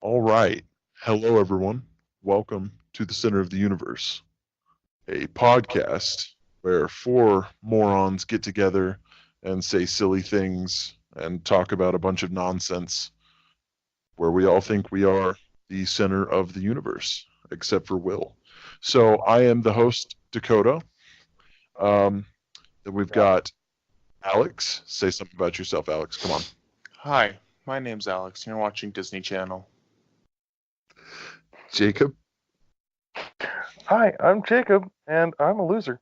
All right. Hello, everyone. Welcome to the Center of the Universe, a podcast where four morons get together and say silly things and talk about a bunch of nonsense where we all think we are the center of the universe, except for Will. So I am the host, Dakota. Um, then we've got Alex. Say something about yourself, Alex. Come on. Hi, my name's Alex, and you're watching Disney Channel. Jacob. Hi, I'm Jacob, and I'm a loser.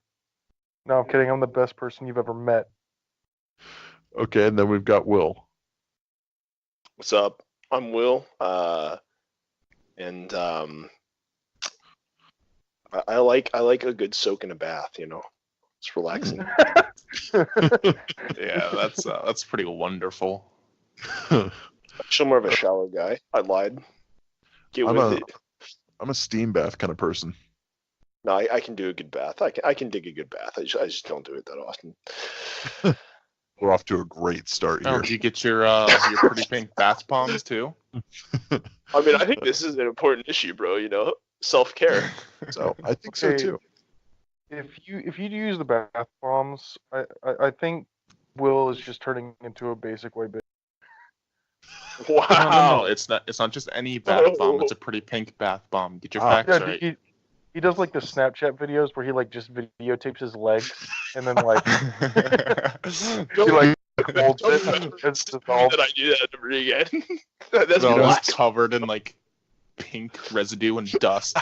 No, I'm kidding. I'm the best person you've ever met. Okay, and then we've got Will. What's up? I'm Will, and I like a good soak in a bath. It's relaxing. Yeah, that's pretty wonderful. Actually, more of a shower guy. I lied. Get with it. I'm a steam bath kind of person. No, I can do a good bath. I can dig a good bath. I just don't do it that often. We're off to a great start Oh, here. do you get your pretty pink bath bombs too? I mean, I think this is an important issue, bro. Self-care. So I think so Okay. too. If you do use the bath bombs, I think Will is just turning into a basic white bitch. Wow. No, it's not just any bath bomb. It's a pretty pink bath bomb. Get your Ah. facts Yeah, right. he does like the Snapchat videos where he like just videotapes his legs and then like he like holds it and it's dissolved. That I do that ever again. That's They're all black. just covered in like pink residue and dust.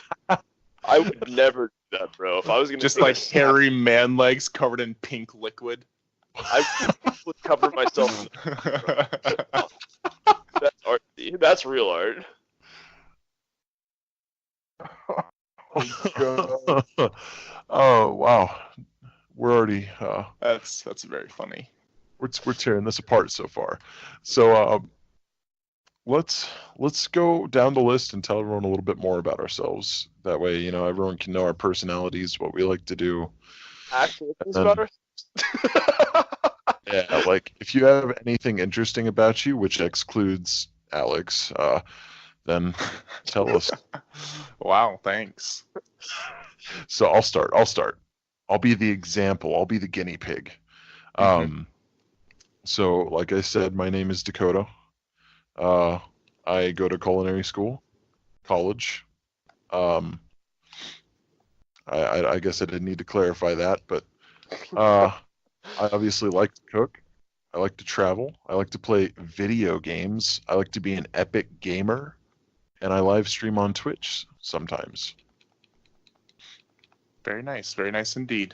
I would never do that, bro. If I was gonna Just take a like snap, hairy man legs covered in pink liquid. I would cover myself. That's art. That's real art. God. Oh wow, we're already That's very funny. we're tearing this apart so far. So let's go down the list and tell everyone a little bit more about ourselves. That way, everyone can know our personalities, what we like to do. Actual things Um, about her. Yeah, like if you have anything interesting about you, which excludes Alex, then tell us. Wow, thanks. So I'll start. I'll be the example. I'll be the guinea pig. So like I said, my name is Dakota. I go to culinary school, college. I guess I didn't need to clarify that, but I obviously like to cook. I like to travel. I like to play video games. I like to be an epic gamer, and I live stream on Twitch sometimes. Very nice indeed.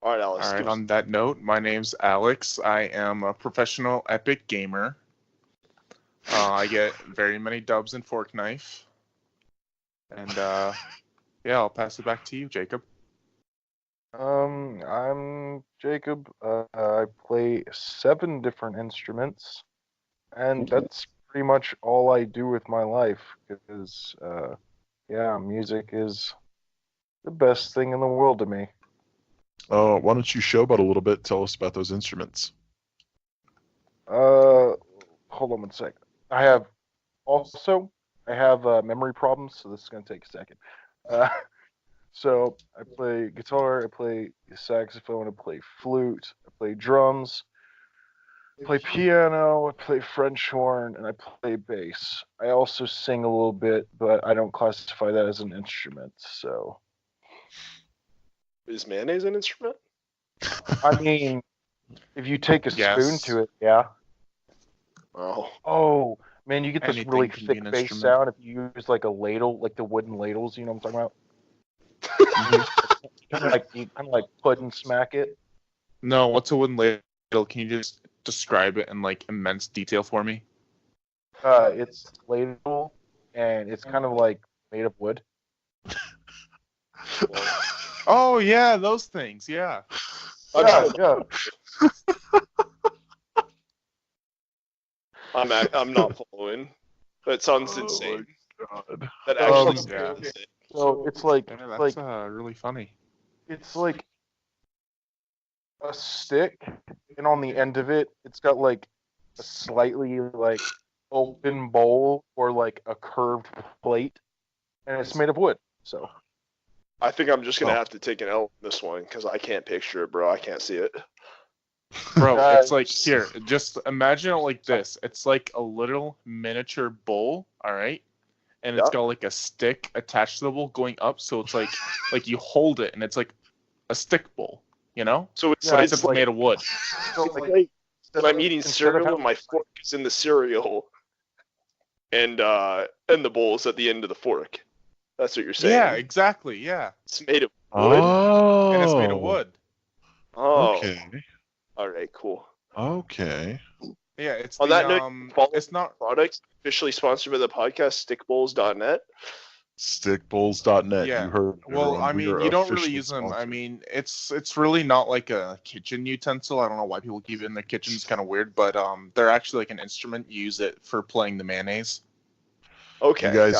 All right, Alex. All right, give us- on that note, my name's Alex. I am a professional epic gamer. I get very many dubs in Fork Knife. And yeah, I'll pass it back to you, Jacob. I'm Jacob. I play 7 different instruments, and that's pretty much all I do with my life. Because, yeah, music is the best thing in the world to me. Why don't you showboat a little bit? Tell us about those instruments. Hold on one sec. I have memory problems, so this is gonna take a second. So I play guitar, I play saxophone, I play flute, I play drums, I play piano, I play French horn, and I play bass. I also sing a little bit, but I don't classify that as an instrument. So Is mayonnaise an instrument? I mean, if you take a spoon Yes. to it, yeah. Oh, Oh man, you get this Anything really can be thick an bass instrument. sound if you use like a ladle, like the wooden ladles. You know what I'm talking about? you kind of like put and smack it. No, what's a wooden ladle? Can you just describe it in like immense detail for me? It's ladle, and it's kind of like made of wood. Oh yeah, those things. Yeah. Yeah. I'm not following. That sounds Oh, insane. God. That actually Um, sounds insane. So it's like Yeah, that's like really funny. it's like a stick, and on the end of it, it's got like a slightly like open bowl or like a curved plate, and it's made of wood. So I think I'm just gonna Oh. have to take an L on this one because I can't picture it, bro. I can't see it. Bro, Guys. it's like here. Just imagine it like this. It's like a little miniature bowl, all right, and it's Yeah. got like a stick attached to the bowl going up. So it's like you hold it, and it's like a stick bowl, you know? So it's, Yeah, But it's it's like, made of wood. So, it's like, like when I'm eating instead of cereal having- and my fork is in the cereal, and the bowl is at the end of the fork. That's what you're saying. Yeah, exactly. Yeah, It's made of wood. Oh. and it's made of wood. Oh. Okay. All right. Cool. Okay. Yeah, it's On the that note, follow it's not. Products officially sponsored by the podcast stickbowls.net. Stickbowls.net. Yeah. You heard. Well, everyone. I We mean, are you don't really officially use them. I sponsored. mean, it's really not like a kitchen utensil. I don't know why people keep it in their kitchen. It's kind of weird, but they're actually like an instrument. You use it for playing the mayonnaise. Okay.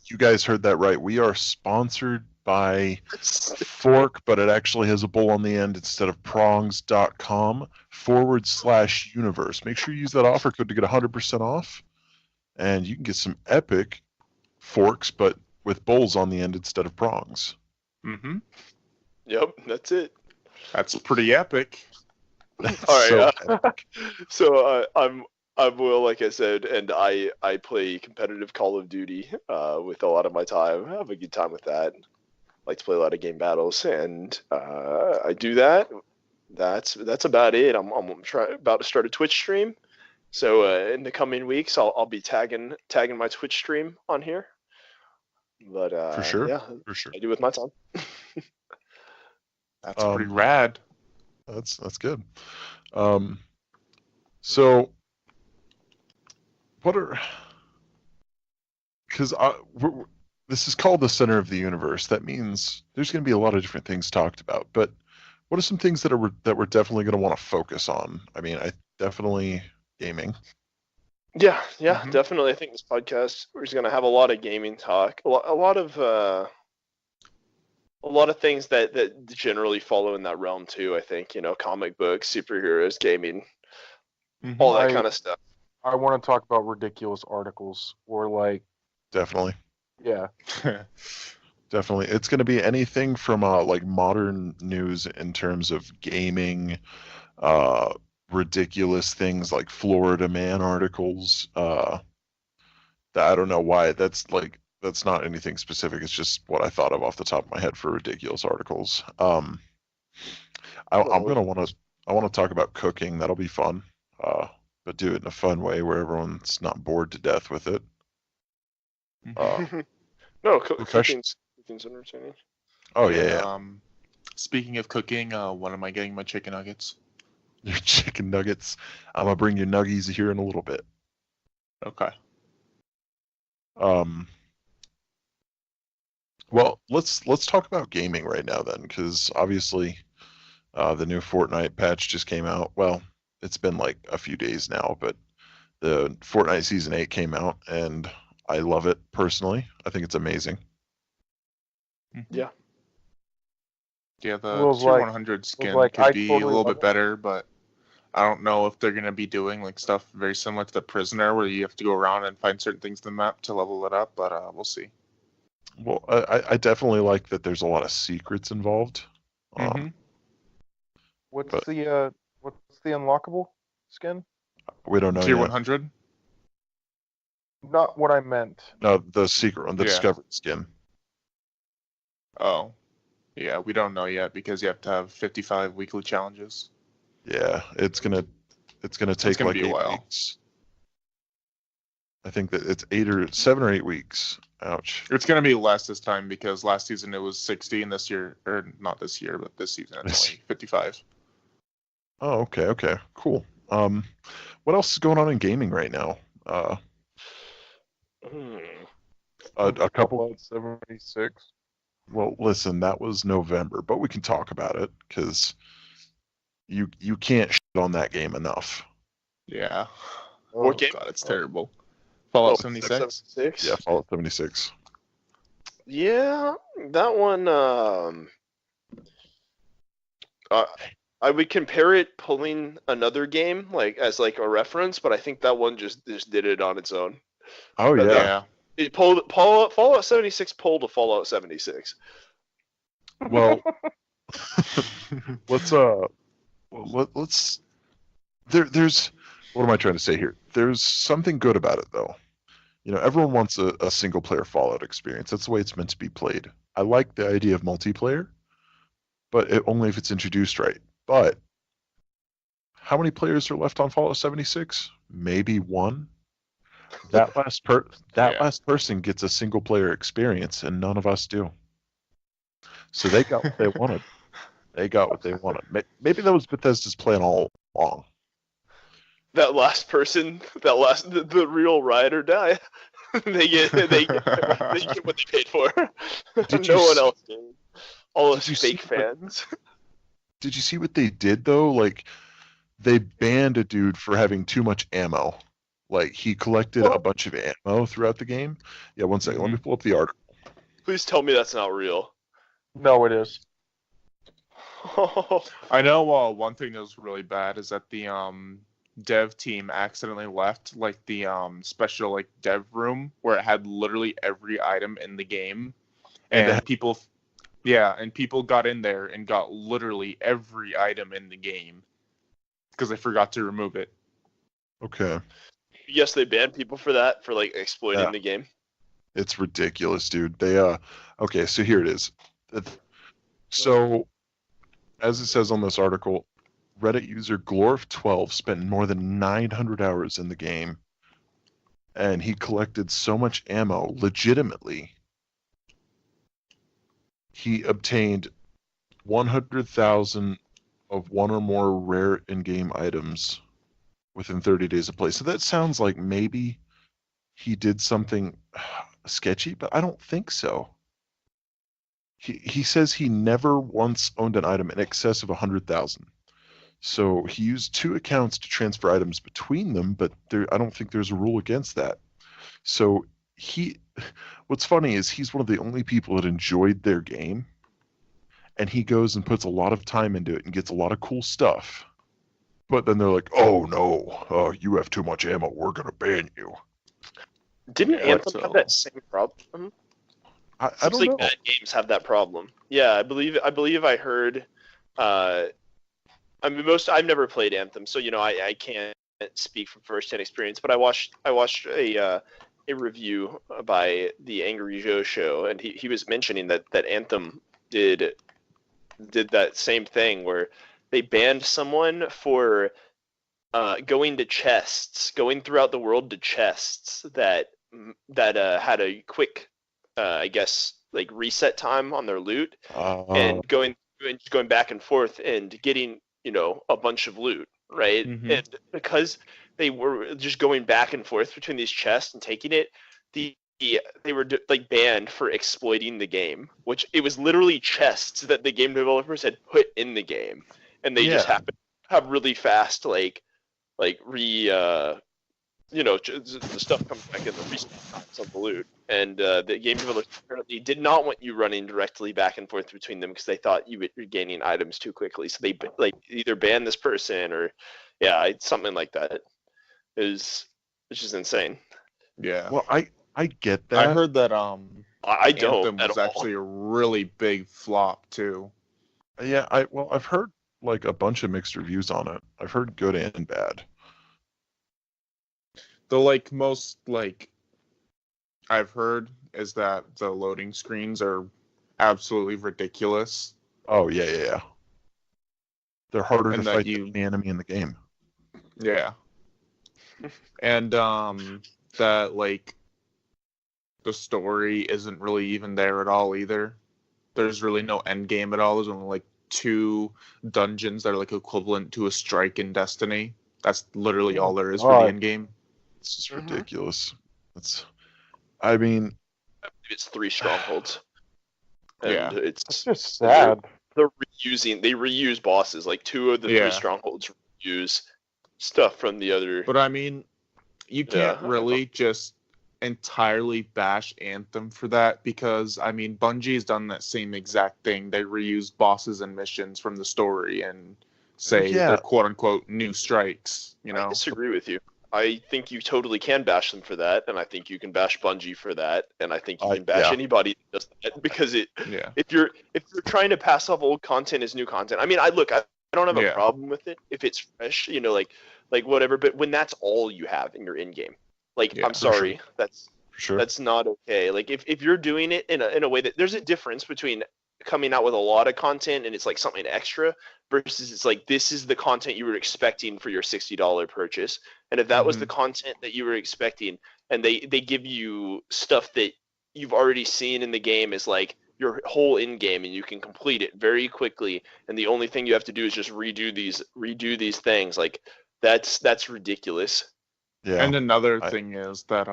You guys heard that right. We are sponsored by Fork, but it actually has a bowl on the end instead of prongs.com/universe. Make sure you use that offer code to get 100% off. And you can get some epic forks, but with bowls on the end instead of prongs. Mm-hmm. Yep. That's it. That's pretty epic. All right. So So I'm Will, like I said, and I play competitive Call of Duty with a lot of my time. I have a good time with that. Like to play a lot of game battles, and I do that. That's about it. I'm about to start a Twitch stream, so in the coming weeks I'll be tagging my Twitch stream on here. But For sure. yeah, for sure. I do with my time. That's pretty Um, rad. That's good. So what are because this is called the center of the universe. That means there's going to be a lot of different things talked about. But what are some things that we're definitely going to want to focus on? I mean, I definitely gaming. Yeah, Mhm. definitely. I think this podcast we're just gonna have a lot of gaming talk, a lot of things that generally follow in that realm too. I think comic books, superheroes, gaming, Mhm. all that I- kind of stuff. I want to talk about ridiculous articles or like, Definitely. yeah, Definitely. It's going to be anything from like modern news in terms of gaming, ridiculous things like Florida Man articles. That I don't know why that's not anything specific. It's just what I thought of off the top of my head for ridiculous articles. I want to talk about cooking. That'll be fun. But do it in a fun way where everyone's not bored to death with it. No, profession- cooking's entertaining. Oh yeah. Speaking of cooking, when am I getting my chicken nuggets? Your chicken nuggets. I'm gonna bring you nuggies here in a little bit. Okay. Well, let's talk about gaming right now then, because obviously, the new Fortnite patch just came out. Well, it's been like a few days now, but the Fortnite Season 8 came out, and I love it personally. I think it's amazing. Yeah. Yeah, the Will's Tier like- 100 skin like, could I be totally a little love bit it. better, but I don't know if they're going to be doing like stuff very similar to the Prisoner, where you have to go around and find certain things in the map to level it up, but we'll see. Well, I definitely like that there's a lot of secrets involved. Mhm. what's But- the unlockable skin? We don't know Tier yet. 100? Not what I meant. No, the secret one, the Yeah. discovered skin. Oh. Yeah, we don't know yet because you have to have 55 weekly challenges. Yeah, it's gonna take gonna like be a 8 while. weeks. I think that it's 7 or 8 weeks. Ouch. It's going to be less this time because last season it was 60 and this year, or not this year, but this season it's only 55. Oh, okay, cool. What else is going on in gaming right now? A couple. Fallout 76. Well, listen, that was November, but we can talk about it because you can't shit on that game enough. Yeah. What game? God, it's terrible. Fallout Oh, 76? 76? Yeah, Fallout 76. Yeah, that one. I would compare it pulling another game like as like a reference, but I think that one just did it on its own. Oh yeah. Yeah. It pulled Fallout 76 pulled a Fallout 76. Well, let's let's there's what am I trying to say here? There's something good about it though. Everyone wants a single player Fallout experience. That's the way it's meant to be played. I like the idea of multiplayer, but only if it's introduced right. But how many players are left on Fallout 76? Maybe one. That last person gets a single player experience, and none of us do. So they got what they wanted. They got what they wanted. Maybe that was Bethesda's plan all along. That last person, the real ride or die, they get what they paid for. No one else did. All those fake fans. Did you see what they did though? Like, they banned a dude for having too much ammo. Like, he collected a bunch of ammo throughout the game. Yeah, one second. Let me pull up the article. Please tell me that's not real. No, it is. I know. One thing that was really bad is that the dev team accidentally left like the special like dev room where it had literally every item in the game, and people got in there and got literally every item in the game because they forgot to remove it. Okay. Yes, they banned people for that, for like exploiting the game. It's ridiculous, dude. They okay, so here it is. So, as it says on this article, Reddit user Glorf12 spent more than 900 hours in the game, and he collected so much ammo legitimately. He obtained 100,000 of one or more rare in-game items within 30 days of play. So that sounds like maybe he did something sketchy, but I don't think so. He says he never once owned an item in excess of 100,000. So he used 2 accounts to transfer items between them, but I don't think there's a rule against that. So what's funny is he's one of the only people that enjoyed their game, and he goes and puts a lot of time into it and gets a lot of cool stuff. But then they're like, "Oh no, you have too much ammo. We're gonna ban you." Didn't Anthem have that same problem? I don't like know. Bad games have that problem. Yeah, I believe I heard. I've never played Anthem, so I can't speak from first-hand experience. But I watched a review by the Angry Joe show, and he was mentioning that Anthem did that same thing where they banned someone for going throughout the world to chests that had a quick, I guess, like reset time on their loot, and going back and forth and getting a bunch of loot, right? Mm-hmm. And because they were just going back and forth between these chests and taking it, they were like banned for exploiting the game, which it was literally chests that the game developers had put in the game, and they just happened to have really fast the stuff comes back in the respawn times of the loot, and the game developers apparently did not want you running directly back and forth between them because they thought you were gaining items too quickly. So they either banned this person or something like that. Which is insane. Yeah. Well, I get that. I heard that I don't. Anthem was actually a really big flop too. Yeah, I've heard like a bunch of mixed reviews on it. I've heard good and bad. The most I've heard is that the loading screens are absolutely ridiculous. Oh yeah. They're harder to And fight than the enemy in the game. Yeah. And that the story isn't really even there at all either. There's really no end game at all. There's only 2 dungeons that are equivalent to a strike in Destiny. That's literally all there is for the end game. It's just ridiculous. I mean, it's 3 strongholds. And it's just sad. They reuse bosses. 2 of the 3 strongholds reuse stuff from the other. But I mean, you can't really just entirely bash Anthem for that, because I mean, Bungie's done that same exact thing. They reuse bosses and missions from the story, and say Yeah. their quote unquote new strikes. You I know, disagree with you. I think you totally can bash them for that, and I think you can bash Bungie for that, and I think you can bash Yeah. anybody that does that because yeah, if you're trying to pass off old content as new content, I mean, I don't have a Yeah. problem with it if it's fresh, like whatever. But when that's all you have in your in game, like Yeah, I'm for sorry, For sure. that's not okay. Like if you're doing it in a way that there's a difference between coming out with a lot of content and it's like something extra versus it's like this is the content you were expecting for your $60 purchase. And if that was the content that you were expecting and they give you stuff that you've already seen in the game is like your whole in game and you can complete it very quickly and the only thing you have to do is just redo these things, like that's ridiculous. Yeah. And another I- thing is that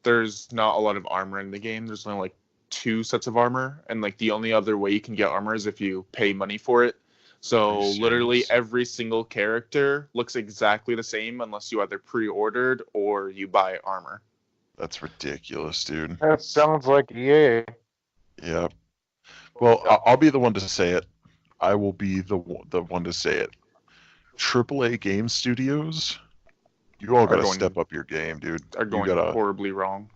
there's not a lot of armor in the game. There's only like 2 sets of armor, and like the only other way you can get armor is if you pay money for it. So Are you literally serious? every single character looks exactly the same unless you either pre-ordered or you buy armor. That's ridiculous, dude. That sounds like EA. Yep. Well, I'll be the one to say it. I will be the one to say it. AAA game studios, you all Are gotta going- step up your game, dude. Are You going gotta horribly wrong.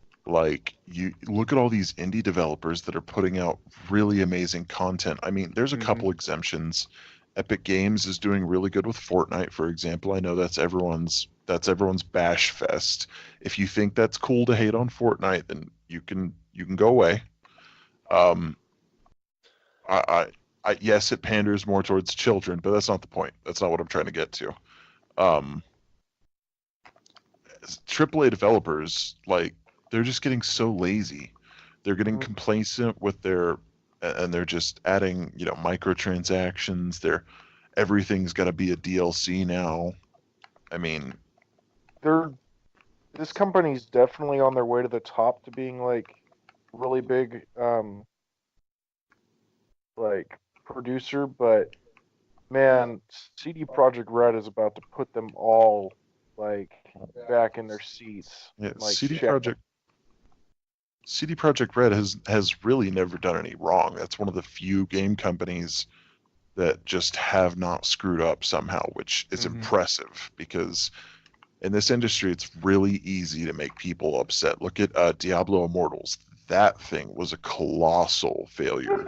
you look at all these indie developers that are putting out really amazing content. I mean, there's a Mhm. couple exemptions. Epic Games is doing really good with Fortnite, for example. I know that's everyone's bash fest. If you think that's cool to hate on Fortnite, then you can go away. Yes, it panders more towards children, but that's not the point. That's not what I'm trying to get to. AAA developers, like, they're just getting so lazy. They're getting complacent with and they're just adding, microtransactions. Everything's got to be a DLC now. I mean, This company's definitely on their way to the top to being like really big like producer, but man, CD Projekt Red is about to put them all like back in their seats. yeah, Like, CD check Projekt Red has really never done any wrong. That's one of the few game companies that just have not screwed up somehow, which is Mhm. impressive because in this industry, it's really easy to make people upset. Look at Diablo Immortals. That thing was a colossal failure.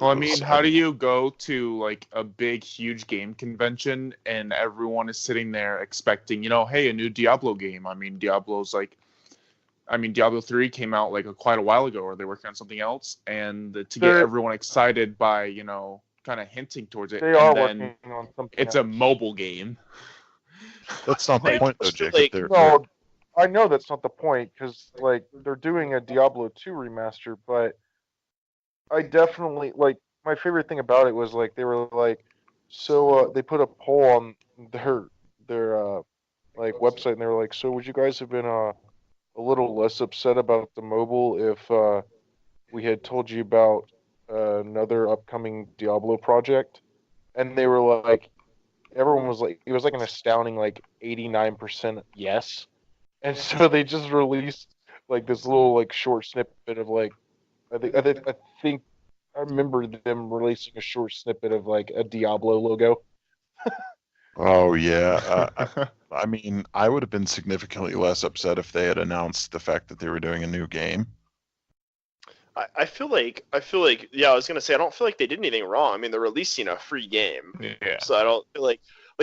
Well, I mean, how do you go to like a big, huge game convention and everyone is sitting there expecting, hey, a new Diablo game? I mean, Diablo 3 came out like quite a while ago, or they're working on something else, and to get everyone excited by, kind of hinting towards it, They are and then working on something. it's a mobile game. That's not the Like, point, though, like- Jacob. They're- No, I know that's not the point because like they're doing a Diablo 2 remaster, but I definitely like my favorite thing about it was like they were like they put a poll on their like website and they were like, so would you guys have been a little less upset about the mobile if we had told you about another upcoming Diablo project? And they were like, everyone was like, it was like an astounding like 89% yes. And so they just released like this little like short snippet of like I think I remember them releasing a short snippet of like a Diablo logo. Oh, yeah. I mean, I would have been significantly less upset if they had announced the fact that they were doing a new game. I feel like yeah, I was gonna say I don't feel like they did anything wrong. I mean, they're releasing a free game, Yeah. so I don't feel like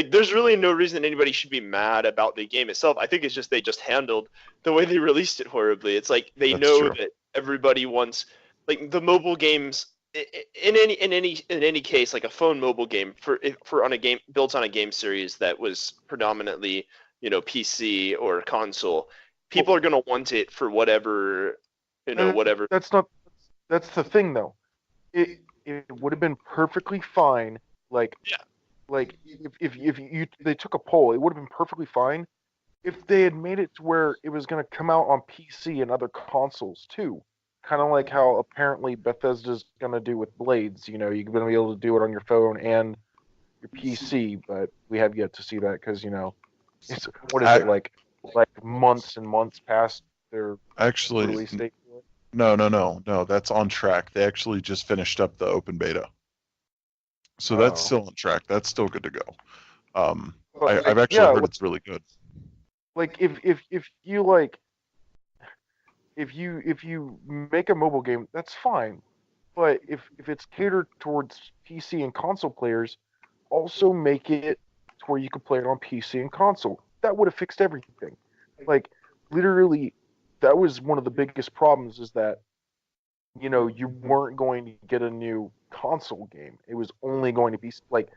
there's really no reason anybody should be mad about the game itself. I think it's just they just handled the way they released it horribly. It's like they That's know true. that everybody wants like the mobile games in any case, like a phone mobile game for on a game built on a game series that was predominantly PC or console. People are gonna want it for whatever whatever. That's the thing though. It would have been perfectly fine. Like Yeah. Like if they took a poll, it would have been perfectly fine if they had made it to where it was going to come out on PC and other consoles too. Kind of like how apparently Bethesda's going to do with Blades. You're going to be able to do it on your phone and your PC, but we have yet to see that because it's what is it like months and months past their Actually, release date. no. That's on track. They actually just finished up the open beta. So that's Oh. still on track. That's still good to go. But, I've actually heard it's really good. like if you like if you make a mobile game, that's fine. But if it's catered towards PC and console players, also make it to where you can play it on PC and console. That would have fixed everything. Like literally, that was one of the biggest problems is that you weren't going to get a new console game. It was only going to be like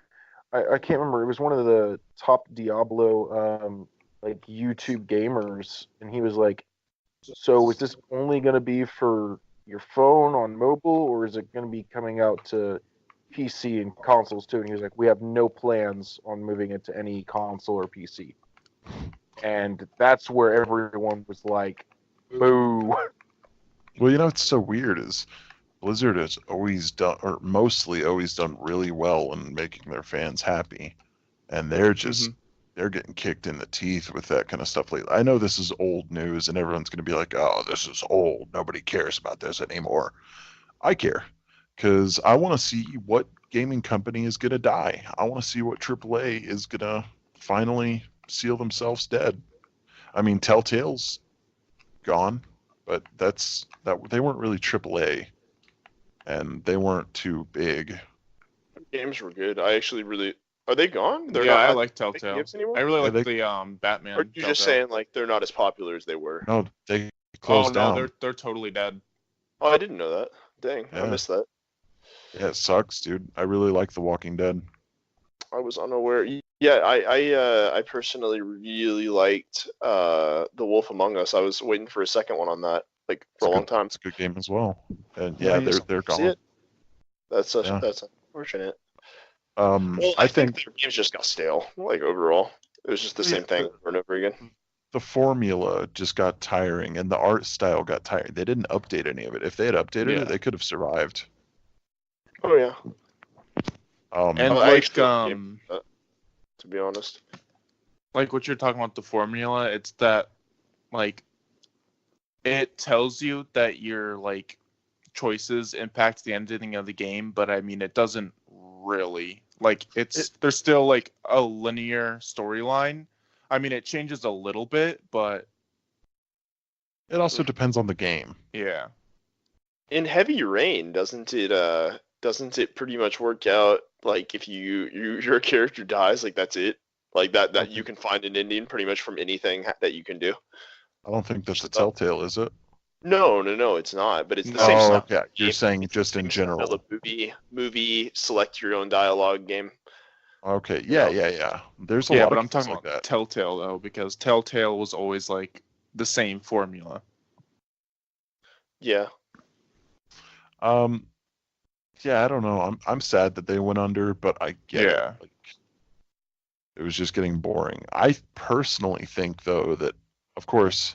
I can't remember. It was one of the top Diablo like YouTube gamers, and he was like, "So is this only going to be for your phone on mobile, or is it going to be coming out to PC and consoles too?" And he was like, "We have no plans on moving it to any console or PC." And that's where everyone was like, "Boo!" Well, it's so weird is Blizzard has always done, or mostly always done really well in making their fans happy. And they're just, they're getting kicked in the teeth with that kind of stuff lately. I know this is old news and everyone's going to be like, oh, this is old. Nobody cares about this anymore. I care because I want to see what gaming company is going to die. I want to see what AAA is going to finally seal themselves dead. I mean, Telltale's gone, but they weren't really AAA. And they weren't too big. Games were good. I actually really. Are they gone? They're yeah, not I like Telltale. games anymore? I really like they- the Batman. Or are you just Telltale. saying like they're not as popular as they were? No, they Oh closed no, down. they're totally dead. Oh, I didn't know that. Dang, I Yeah. missed that. Yeah, it sucks, dude. I really like The Walking Dead. I was unaware. Yeah, I personally really liked The Wolf Among Us. I was waiting for a second one on that, like for a long time. It's a good game as well. And Yeah, yeah, they're See gone. it? That's Yeah. that's unfortunate. Well, Well, I I think think their games just got stale. Like overall, it was just the same thing over and over again. the formula just got tiring and the art style got tiring. They didn't update any of it. If they had updated Yeah. it, they could have survived. Oh yeah, And I like actually to be honest. like what you're talking about the formula, it's that like it tells you that your like choices impact the ending of the game, but I mean it doesn't really. Like there's still like a linear storyline. I mean it changes a little bit, but It also depends on the game. yeah. In Heavy Rain, doesn't it pretty much work out like if your character dies, like that's it? Like that you can find an ending pretty much from anything that you can do. I don't think that's a Telltale, is it? No, it's not. But it's the Oh, same Oh, stuff. okay. You're Game. saying It's just the in same style general. of movie select your own dialogue game. Okay. Yeah. There's a Yeah, lot but of I'm things talking like about that. Telltale though, because Telltale was always like the same formula. Yeah. Yeah, I don't know. I'm sad that they went under, but I get Yeah. it. Like, it was just getting boring. I personally think though that, of course,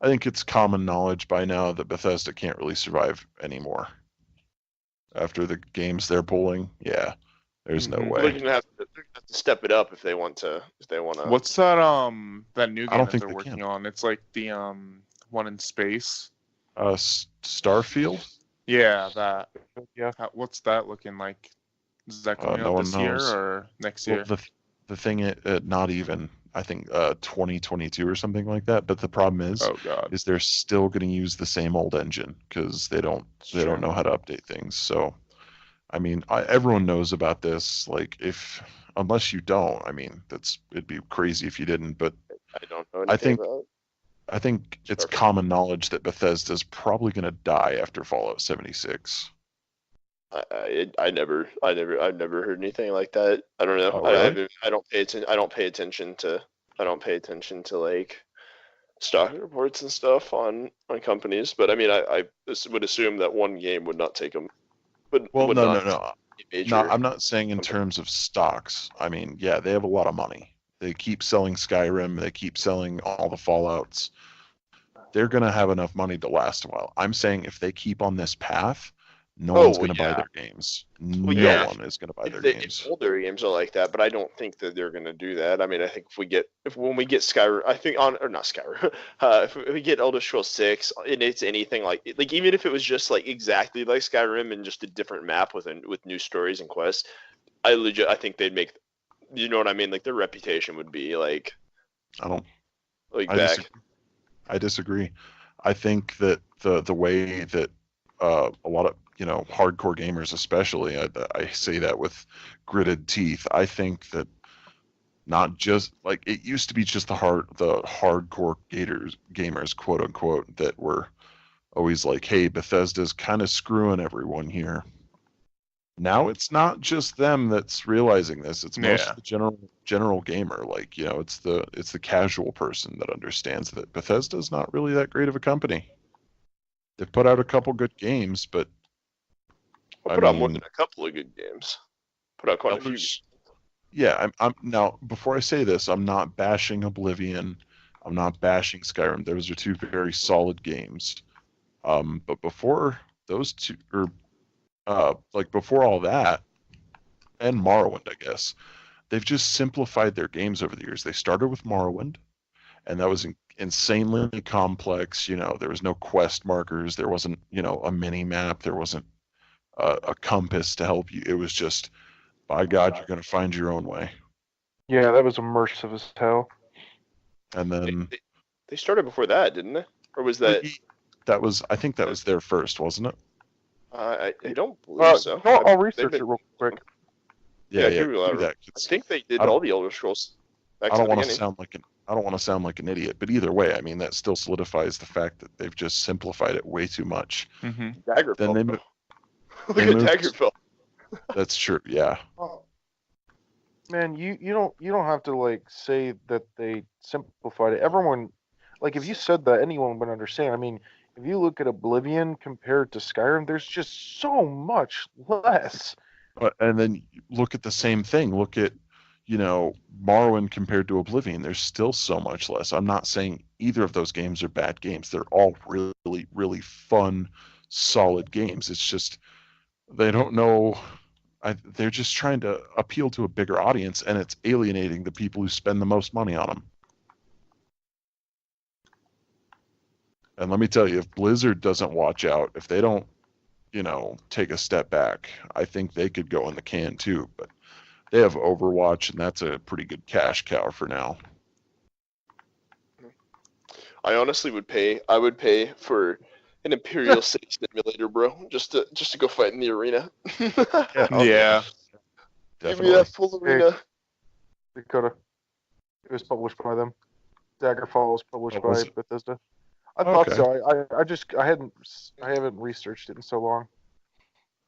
I think it's common knowledge by now that Bethesda can't really survive anymore. After the games they're pulling, yeah, there's no Mhm. way. They're gonna have to step it up if they want to. What's that new I game don't that think they're they working can. on? It's like the one in space. Starfield? Yeah, that. Yeah. What's that looking like? Is that coming no out one this year knows. or next Well, year? the thing, not even. I think 2022 or something like that. But the problem Oh god. is they're still going to use the same old engine because they don't know how to update things. So, I mean, everyone knows about this. Like, unless you don't, I mean, it'd be crazy if you didn't. But I don't know anything about it. I think it's Starfield. common knowledge that Bethesda's probably going to die after Fallout 76. I've never heard anything like that. I don't know. Oh, really? I don't pay attention to like stock reports and stuff on companies. But I mean, I would assume that one game would not take them. Well, would no. not be major. No, I'm not saying in Okay. terms of stocks. I mean, yeah, they have a lot of money. They keep selling Skyrim. They keep selling all the Fallouts. They're going to have enough money to last a while. I'm saying if they keep on this path, no one's going to buy their games. No yeah. one is going to buy their If games. older games are like that, but I don't think that they're gonna do that. I mean, I think when we get Skyrim, I think or not Skyrim, if we get Elder Scrolls 6, and it's anything like even if it was just like exactly like Skyrim and just a different map with new stories and quests, I think they'd make, you know what I mean? Like their reputation would be like I don't. back. Disagree. I disagree. I think that the way that a lot of hardcore gamers, especially, I say that with gritted teeth. I think that not just like it used to be just the hardcore gamers, quote unquote, that were always like, hey, Bethesda's kind of screwing everyone here. Now it's not just them that's realizing this. It's most of the general gamer. Like, it's the casual person that understands that Bethesda's not really that great of a company. They've put out a couple good games, but Put out more than a couple of good games. Put out quite a few. Yeah, I'm now. Before I say this, I'm not bashing Oblivion. I'm not bashing Skyrim. Those are two very solid games. But before those two, like before all that, and Morrowind, I guess, they've just simplified their games over the years. They started with Morrowind, and that was insanely complex. There was no quest markers. There wasn't, a mini map. There wasn't a compass to help you. It was just, by God, you're going to find your own way. Yeah, that was immersive as hell. And then they started before that, didn't they? Or was that? I think that was their first, wasn't it? I don't believe so. I'll research it real quick. Yeah, do that. I think they did all the Elder Scrolls. I don't want to sound like an idiot, but either way, I mean, that still solidifies the fact that they've just simplified it way too much. Mm-hmm. Daggerfall. Then look at Daggerfall. That's true. Yeah. Man, you don't have to like say that they simplified it. Everyone, like, if you said that, anyone would understand. I mean, if you look at Oblivion compared to Skyrim, there's just so much less. And then look at the same thing. Look at, Morrowind compared to Oblivion. There's still so much less. I'm not saying either of those games are bad games. They're all really, really fun, solid games. It's just they don't know. They're just trying to appeal to a bigger audience, and it's alienating the people who spend the most money on them. And let me tell you, if Blizzard doesn't watch out, if they don't, take a step back, I think they could go in the can too. But they have Overwatch, and that's a pretty good cash cow for now. I honestly would pay. I would pay for an Imperial City simulator, bro, just to go fight in the arena. Yeah. Give me that full arena. Dakota. It was published by them. Daggerfall was published by Bethesda. I thought so. I haven't researched it in so long.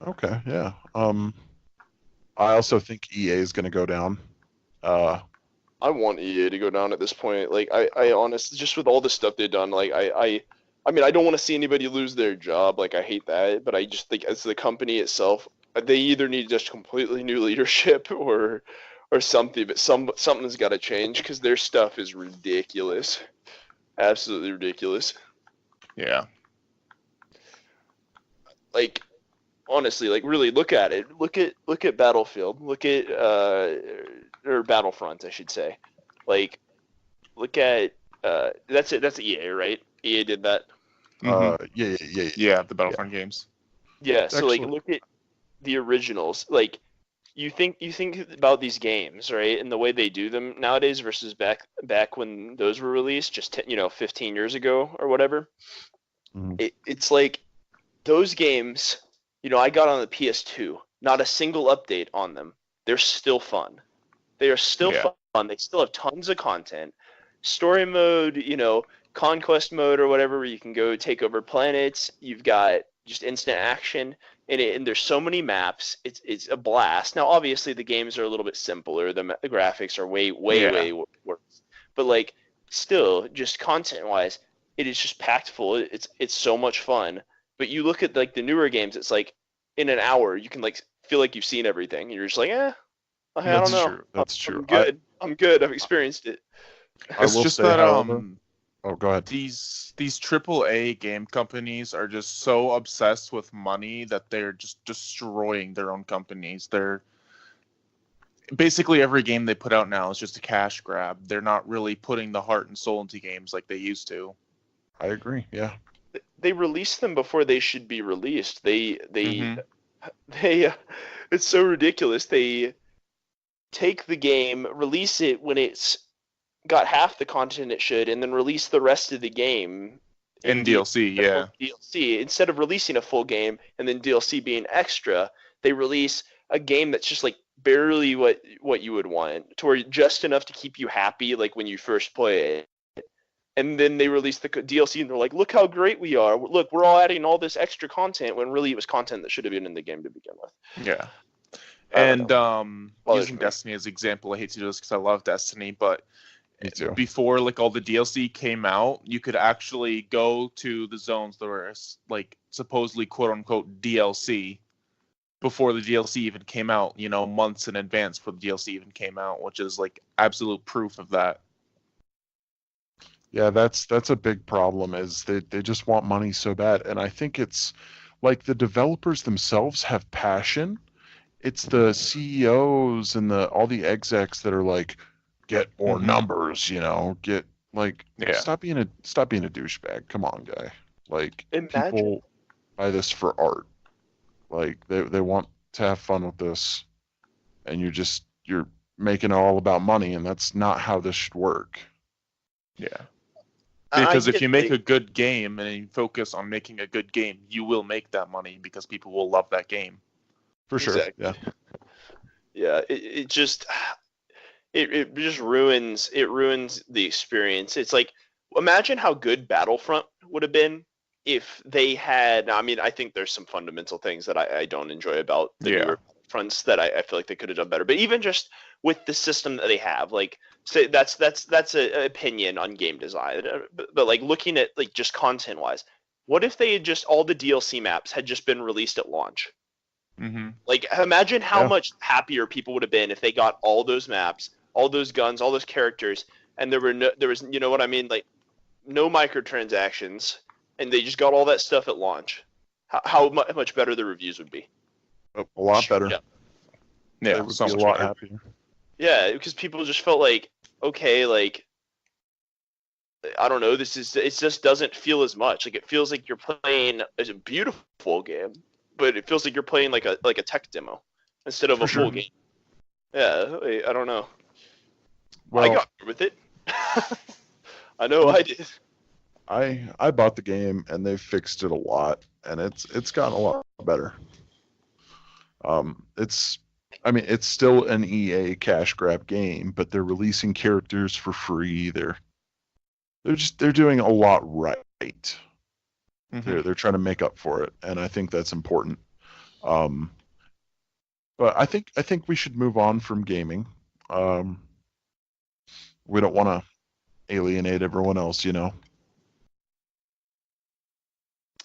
Okay, yeah. I also think EA is going to go down. I want EA to go down at this point. Like, I honestly, just with all the stuff they've done, like, I mean, I don't want to see anybody lose their job. Like, I hate that. But I just think as the company itself, they either need just completely new leadership or something. But something's got to change because their stuff is ridiculous. Absolutely ridiculous. Yeah. Like, honestly, like, really look at it. Look at Battlefield. Look at or Battlefront, I should say. Like, look at that's it. That's EA, right? EA did that. Mm-hmm. Yeah, the Battlefront games. Yeah. So like, look at the originals. Like, you think about these games, right, and the way they do them nowadays versus back when those were released, just 15 years ago or whatever. Mm-hmm. It's like those games. I got on the PS2. Not a single update on them. They're still fun. They are still fun. They still have tons of content. Story mode, conquest mode or whatever, where you can go take over planets. You've got just instant action. And there's so many maps. It's a blast. Now, obviously, the games are a little bit simpler. The graphics are way worse. But like, still, just content-wise, it is just packed full. It's so much fun. But you look at like the newer games. It's like in an hour you can like feel like you've seen everything. And you're just like, I don't know. True. That's true. I'm good. I've experienced it. It's just that Oh, go ahead. These AAA game companies are just so obsessed with money that they're just destroying their own companies. They're basically every game they put out now is just a cash grab. They're not really putting the heart and soul into games like they used to. I agree. Yeah. They release them before they should be released. They it's so ridiculous. They take the game, release it when it's got half the content it should, and then release the rest of the game In DLC, yeah. DLC instead of releasing a full game and then DLC being extra. They release a game that's just like barely what you would want, to where just enough to keep you happy, like when you first play it. And then they release the DLC and they're like, look how great we are. Look, we're all adding all this extra content when really it was content that should have been in the game to begin with. Yeah. I don't And Well, using there's- Destiny as an example, I hate to do this because I love Destiny, but Me too. before like all the DLC came out, you could actually go to the zones that were like supposedly quote unquote DLC before the DLC even came out, you know, months in advance before the DLC even came out, which is like absolute proof of that. Yeah, that's a big problem, is they just want money so bad. And I think it's like the developers themselves have passion. It's the CEOs and all the execs that are like, get more Mhm. numbers, you know, get like Yeah. stop being a douchebag. Come on, guy. Like Imagine- people buy this for art. Like they want to have fun with this, and you're making it all about money, and that's not how this should work. Yeah. I Because if get you make the- a good game and you focus on making a good game, you will make that money because people will love that game. For sure. Exactly. Yeah. Yeah, it just ruins the experience. It's like, imagine how good Battlefront would have been if they had. I mean, I think there's some fundamental things that I don't enjoy about the Yeah. newer Battlefronts that I feel like they could have done better. But even just with the system that they have, like, say that's an opinion on game design. But like looking at like just content wise, what if they had just all the DLC maps had just been released at launch? Mm-hmm. Like, imagine how Yeah. much happier people would have been if they got all those maps, all those guns, all those characters, and there was, you know what I mean, like, no microtransactions, and they just got all that stuff at launch. How much better the reviews would be. A lot better. Yeah. Yeah, They would so be a much lot better. happier. Yeah, because people just felt like, okay, like, I don't know, it just doesn't feel as much. Like, it feels like you're playing a beautiful game, but it feels like you're playing like a tech demo instead of For a full sure. game. Yeah, I don't know. Well, I got bored with it. I know I did. I bought the game and they've fixed it a lot, and it's gotten a lot better. It's still an EA cash grab game, but they're releasing characters for free. They're doing a lot right. Mhm. They're trying to make up for it, and I think that's important. But I think we should move on from gaming. We don't want to alienate everyone else, you know.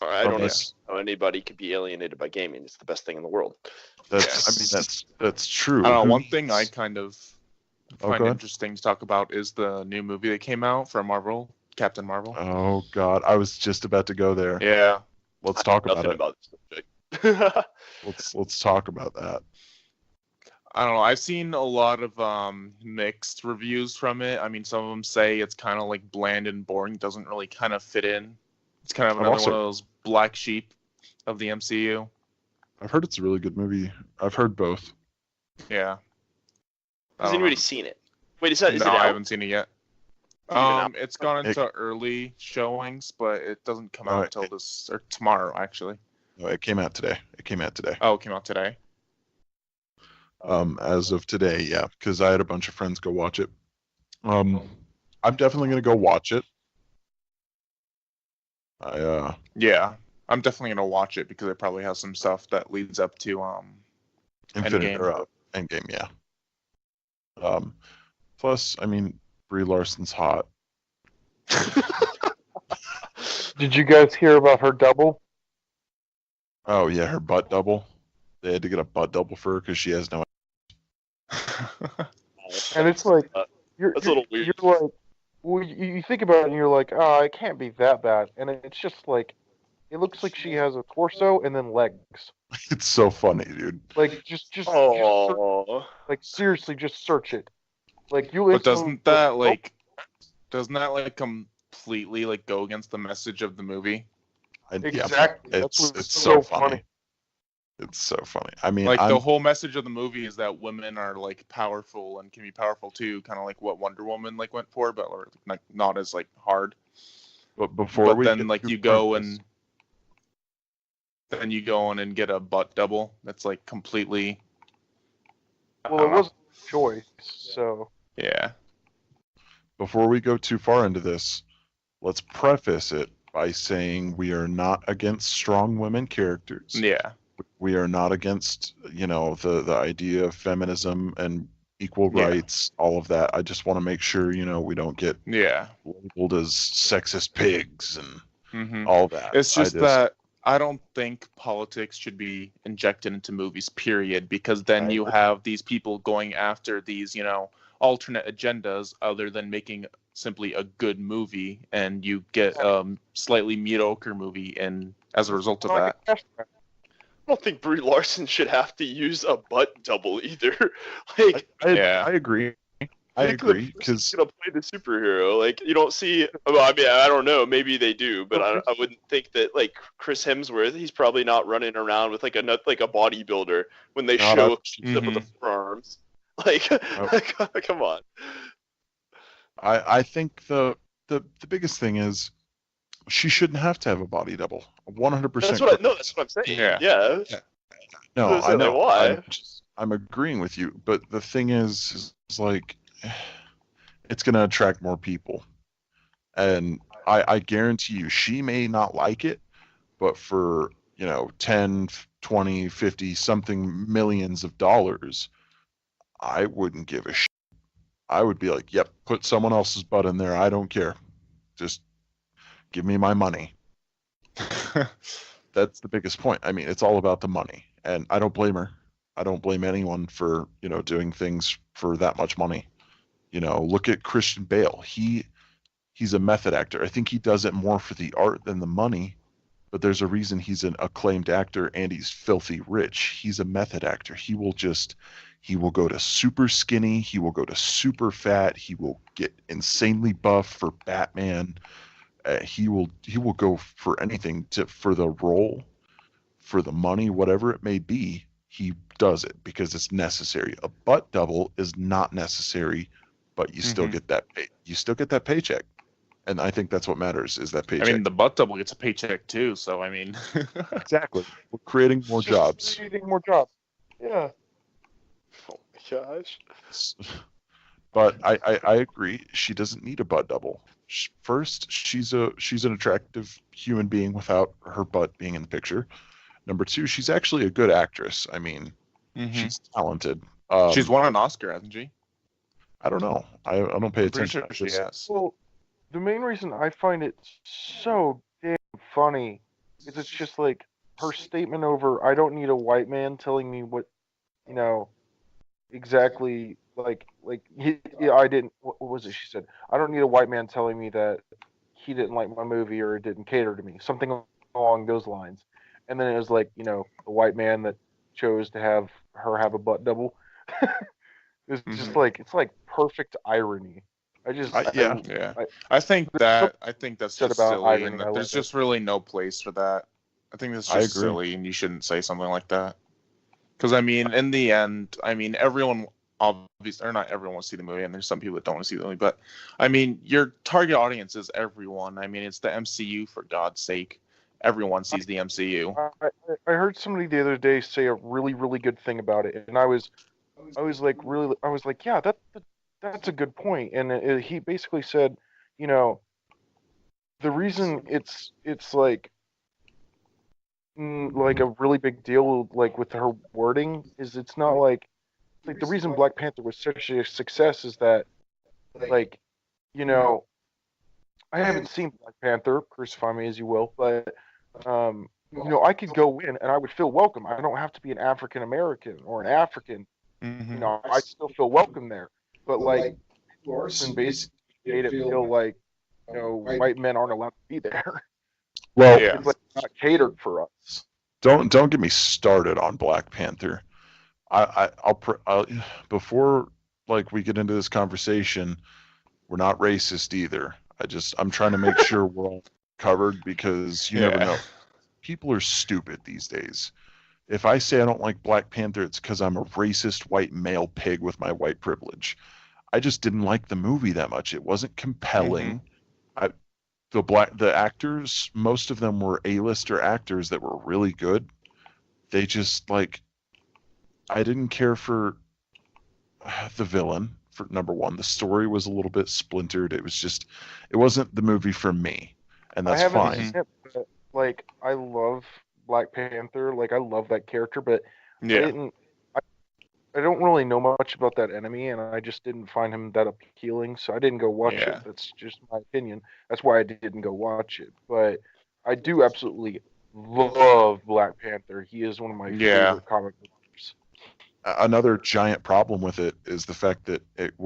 I don't Unless- know how anybody could be alienated by gaming. It's the best thing in the world. That's true. I don't know. Who One thing I needs- kind of Oh, find go ahead. interesting to talk about is the new movie that came out from Marvel, Captain Marvel. Oh God, I was just about to go there. Yeah. Let's talk about Nothing it. about this subject. Let's talk about that. I don't know. I've seen a lot of mixed reviews from it. I mean, some of them say it's kind of like bland and boring, doesn't really kind of fit in. It's kind of I've another also- one of those black sheep of the MCU. I've heard it's a really good movie. I've heard both. Yeah. I Has don't anybody know. seen it? Wait, is it No, I out? haven't seen it yet. Even out? It's gone It- into early showings, but it doesn't come Oh, out it- until this or tomorrow actually. No, it came out today. Oh, it came out today. As of today, yeah, because I had a bunch of friends go watch it. I'm definitely gonna go watch it. Yeah, I'm definitely gonna watch it because it probably has some stuff that leads up to Infinity Endgame. or Endgame, yeah. Plus, I mean, Brie Larson's hot. Did you guys hear about her double? Oh yeah, her butt double. They had to get a butt double for her because she has no. And it's like, That's a little weird. You're like, well, you think about it and you're like, oh, it can't be that bad. And it's just like, it looks like she has a torso and then legs. It's so funny, dude. Like, just Oh, like seriously, just search it. Like you. But instantly doesn't that like completely like go against the message of the movie? Yeah, Exactly. That's it's what's so funny. It's so funny. I mean, Like the whole message of the movie is that women are like powerful and can be powerful too, kind of like what Wonder Woman like went for, but or like not as like hard. but before But we then get like too you far go into this- and then you go on and get a butt double that's like completely. I Well, don't it know. wasn't a choice, so Yeah. before we go too far into this, let's preface it by saying we are not against strong women characters. Yeah. We are not against, the idea of feminism and equal Yeah. rights, all of that. I just want to make sure, we don't get Yeah. labeled as sexist pigs and Mm-hmm. all that. It's just that I don't think politics should be injected into movies, period, because then I you agree. have these people going after these, alternate agendas other than making simply a good movie, and you get slightly mediocre movie, and as a result of that. I don't think Brie Larson should have to use a butt double either. Like, Yeah. I agree. I think agree the person's because gonna play the superhero. Like, you don't see. Well, I mean, I don't know. Maybe they do, but I wouldn't think that like Chris Hemsworth. He's probably not running around with like a bodybuilder when they No, show that's- them with the forearms. Like, come on. I think the biggest thing is she shouldn't have to have a body double. 100%. That's what I'm saying. Yeah. Yeah. No, That's I know. why. I'm agreeing with you, but the thing is like, it's going to attract more people. And I guarantee you, she may not like it, but for, 10, 20, 50, something millions of dollars, I wouldn't give a shit. I would be like, yep, put someone else's butt in there. I don't care. Just give me my money. That's the biggest point. I mean, it's all about the money. And I don't blame her. I don't blame anyone for, doing things for that much money. Look at Christian Bale. He's a method actor. I think he does it more for the art than the money, but there's a reason he's an acclaimed actor and he's filthy rich. He's a method actor. He will go to super skinny. He will go to super fat. He will get insanely buff for Batman. He will go for anything for the role, for the money, whatever it may be. He does it because it's necessary. A butt double is not necessary, but you still get that you still get that paycheck. And I think that's what matters, is that paycheck. I mean, the butt double gets a paycheck too, so I mean. Exactly. We're creating more jobs. Creating more jobs. Yeah. Oh my gosh. But I agree. She doesn't need a butt double. First, she's an attractive human being without her butt being in the picture. Number two, she's actually a good actress. I mean, she's talented. She's won an Oscar, hasn't she? I don't know. I don't pay I'm pretty attention. sure she has. Well, the main reason I find it so damn funny is it's just like her statement over, I don't need a white man telling me what, exactly, I didn't, what was it she said? I don't need a white man telling me that he didn't like my movie or it didn't cater to me. Something along those lines. And then it was like, the white man that chose to have her have a butt double. It's just like, it's like perfect irony. I think that's said just about silly, irony, and I there's like just really no place for that. I think that's I just agree. silly, and you shouldn't say something like that. Because I mean, in the end, everyone obviously, or not everyone wants to see the movie, and there's some people that don't want to see the movie. But I mean, your target audience is everyone. I mean, it's the MCU, for God's sake. Everyone sees the MCU. I heard somebody the other day say a really, really good thing about it, and I was like, yeah, that's a good point. And he basically said, the reason it's like a really big deal, like with her wording, is it's not like the reason Black Panther was such a success is that, like, I haven't seen Black Panther, crucify me as you will, but I could go in and I would feel welcome. I don't have to be an African American or an African. I still feel welcome there. But like, Larson basically made it feel like, white men aren't allowed to be there. Well, Yeah. It's like not catered for us. don't get me started on Black Panther. I'll before like we get into this conversation, we're not racist either. I'm trying to make sure we're all covered because you never know. People are stupid these days. if I say I don't like Black Panther, it's because I'm a racist white male pig with my white privilege. I just didn't like the movie that much. It wasn't compelling. The actors, most of them were A-lister actors that were really good. They just like, I didn't care for the villain. For number one, the story was a little bit splintered. It wasn't the movie for me, and that's I haven't fine. seen it, but like I love Black Panther. Like I love that character, but I Yeah. didn't. I don't really know much about that enemy, and I just didn't find him that appealing, so I didn't go watch Yeah. it. That's just my opinion. That's why I didn't go watch it. But I do absolutely love Black Panther. He is one of my Yeah. favorite comic books. Another giant problem with it is the fact that it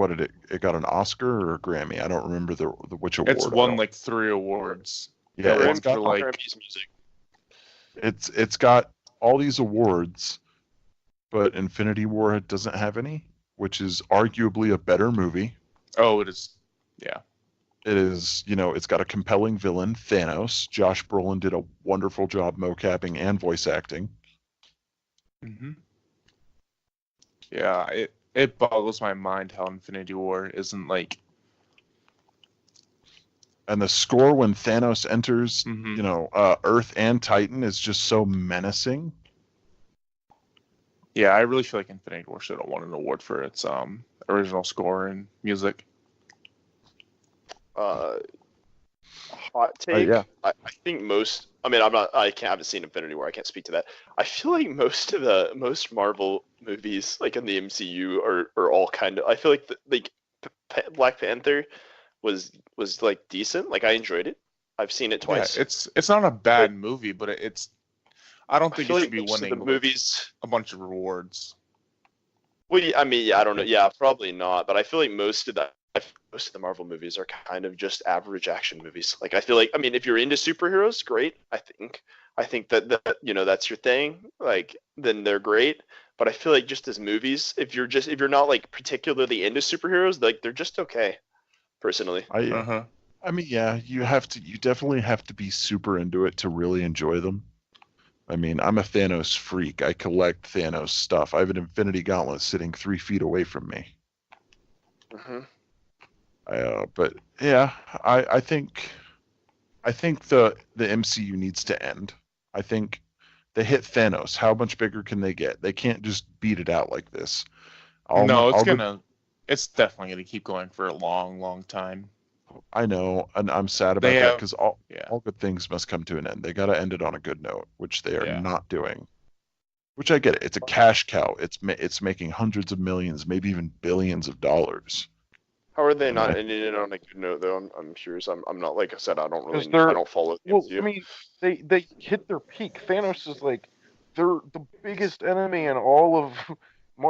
got an Oscar or a Grammy. I don't remember the which award. It's won like 3 awards. Yeah, It won it's got for like Grammys music. it's got all these awards, but Infinity War doesn't have any, which is arguably a better movie. oh, it is. Yeah. It is, it's got a compelling villain, Thanos. Josh Brolin did a wonderful job mocapping and voice acting. Mm-hmm. Yeah, it boggles my mind how Infinity War isn't like. And the score when Thanos enters, Mhm. Earth and Titan is just so menacing. Yeah, I really feel like Infinity War should have won an award for its original score and music. Hot take. Yeah. I think most. I mean, I haven't seen Infinity War. I can't speak to that. I feel like most Marvel movies, like in the MCU, are all kind of. I feel like Black Panther was like decent. Like I enjoyed it. I've seen it twice. Yeah, it's not a bad movie, but it's. I don't I think feel it like should be most of winning the like, movies. a bunch of rewards. Well, I mean, yeah, I don't know. Yeah, probably not. But I feel like most of the Marvel movies are kind of just average action movies. Like I feel like, I mean, if you're into superheroes, great. I think that that's your thing. Like then they're great. But I feel like just as movies, if you're not like particularly into superheroes, like they're just okay. Personally, Uh-huh. I mean, yeah, you definitely have to be super into it to really enjoy them. I mean, I'm a Thanos freak. I collect Thanos stuff. I have an Infinity Gauntlet sitting 3 feet away from me. mm-hmm. But yeah, I think the MCU needs to end. I think they hit Thanos. How much bigger can they get? They can't just beat it out like this. It's definitely gonna keep going for a long, long time. I know, and I'm sad about that because all good things must come to an end. They got to end it on a good note, which they are not doing. Which I get it. It's a cash cow. It's making hundreds of millions, maybe even billions of dollars. How are they not ending it on a good note though? I'm curious. I'm not, like I said, I don't follow the MCU. I mean, they hit their peak. Thanos is like they're the biggest enemy in all of.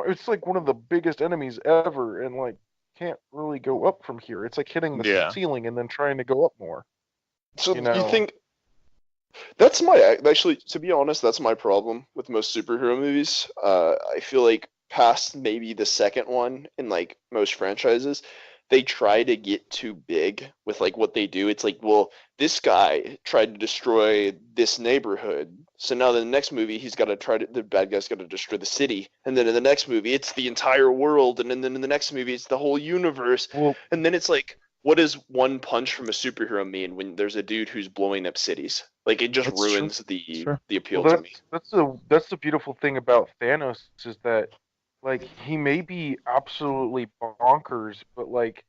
It's like one of the biggest enemies ever, and like can't really go up from here. It's like hitting the ceiling and then trying to go up more. So you think that's actually, to be honest, that's my problem with most superhero movies. I feel like past maybe the second one in like most franchises, they try to get too big with like what they do. It's like, well, this guy tried to destroy this neighborhood, so now in the next movie the bad guy's got to destroy the city, and then in the next movie it's the entire world, and then in the next movie it's the whole universe, and then it's like, what does one punch from a superhero mean when there's a dude who's blowing up cities? Like it just ruins the appeal to me. That's the beautiful thing about Thanos is that like he may be absolutely bonkers, but like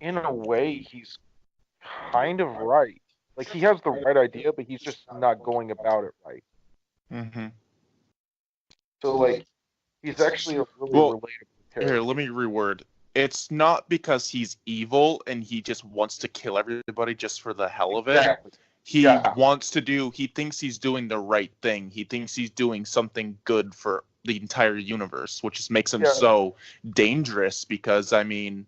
in a way he's kind of right. Like he has the right idea, but he's just not going about it right. Mm-hmm. So like he's actually a really relatable character. Here, let me reword. It's not because he's evil and he just wants to kill everybody just for the hell of it. Exactly. He thinks he's doing the right thing. He thinks he's doing something good for the entire universe, which just makes him so dangerous because, I mean...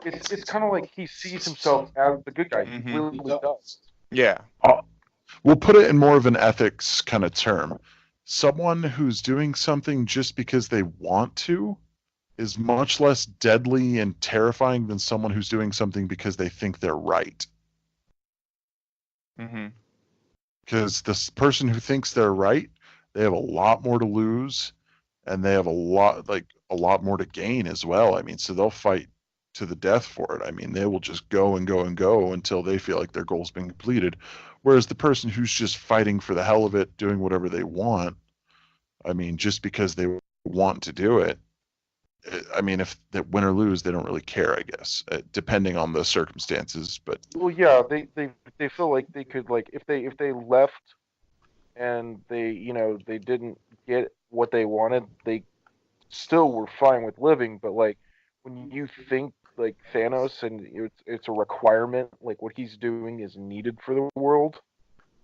It's kind of like he sees himself as the good guy. He really does. Yeah. We'll put it in more of an ethics kind of term. Someone who's doing something just because they want to is much less deadly and terrifying than someone who's doing something because they think they're right. Mm-hmm. Because this person who thinks they're right, they have a lot more to lose, and they have a lot more to gain as well. I mean, so they'll fight to the death for it. I mean, they will just go and go and go until they feel like their goal's been completed. Whereas the person who's just fighting for the hell of it, doing whatever they want, I mean, just because they want to do it, I mean, if they win or lose, they don't really care, I guess, depending on the circumstances. But Well, yeah, they feel like they could, like, if they left and they didn't get what they wanted, they still were fine with living. But like when you think like Thanos and it's a requirement, like what he's doing is needed for the world,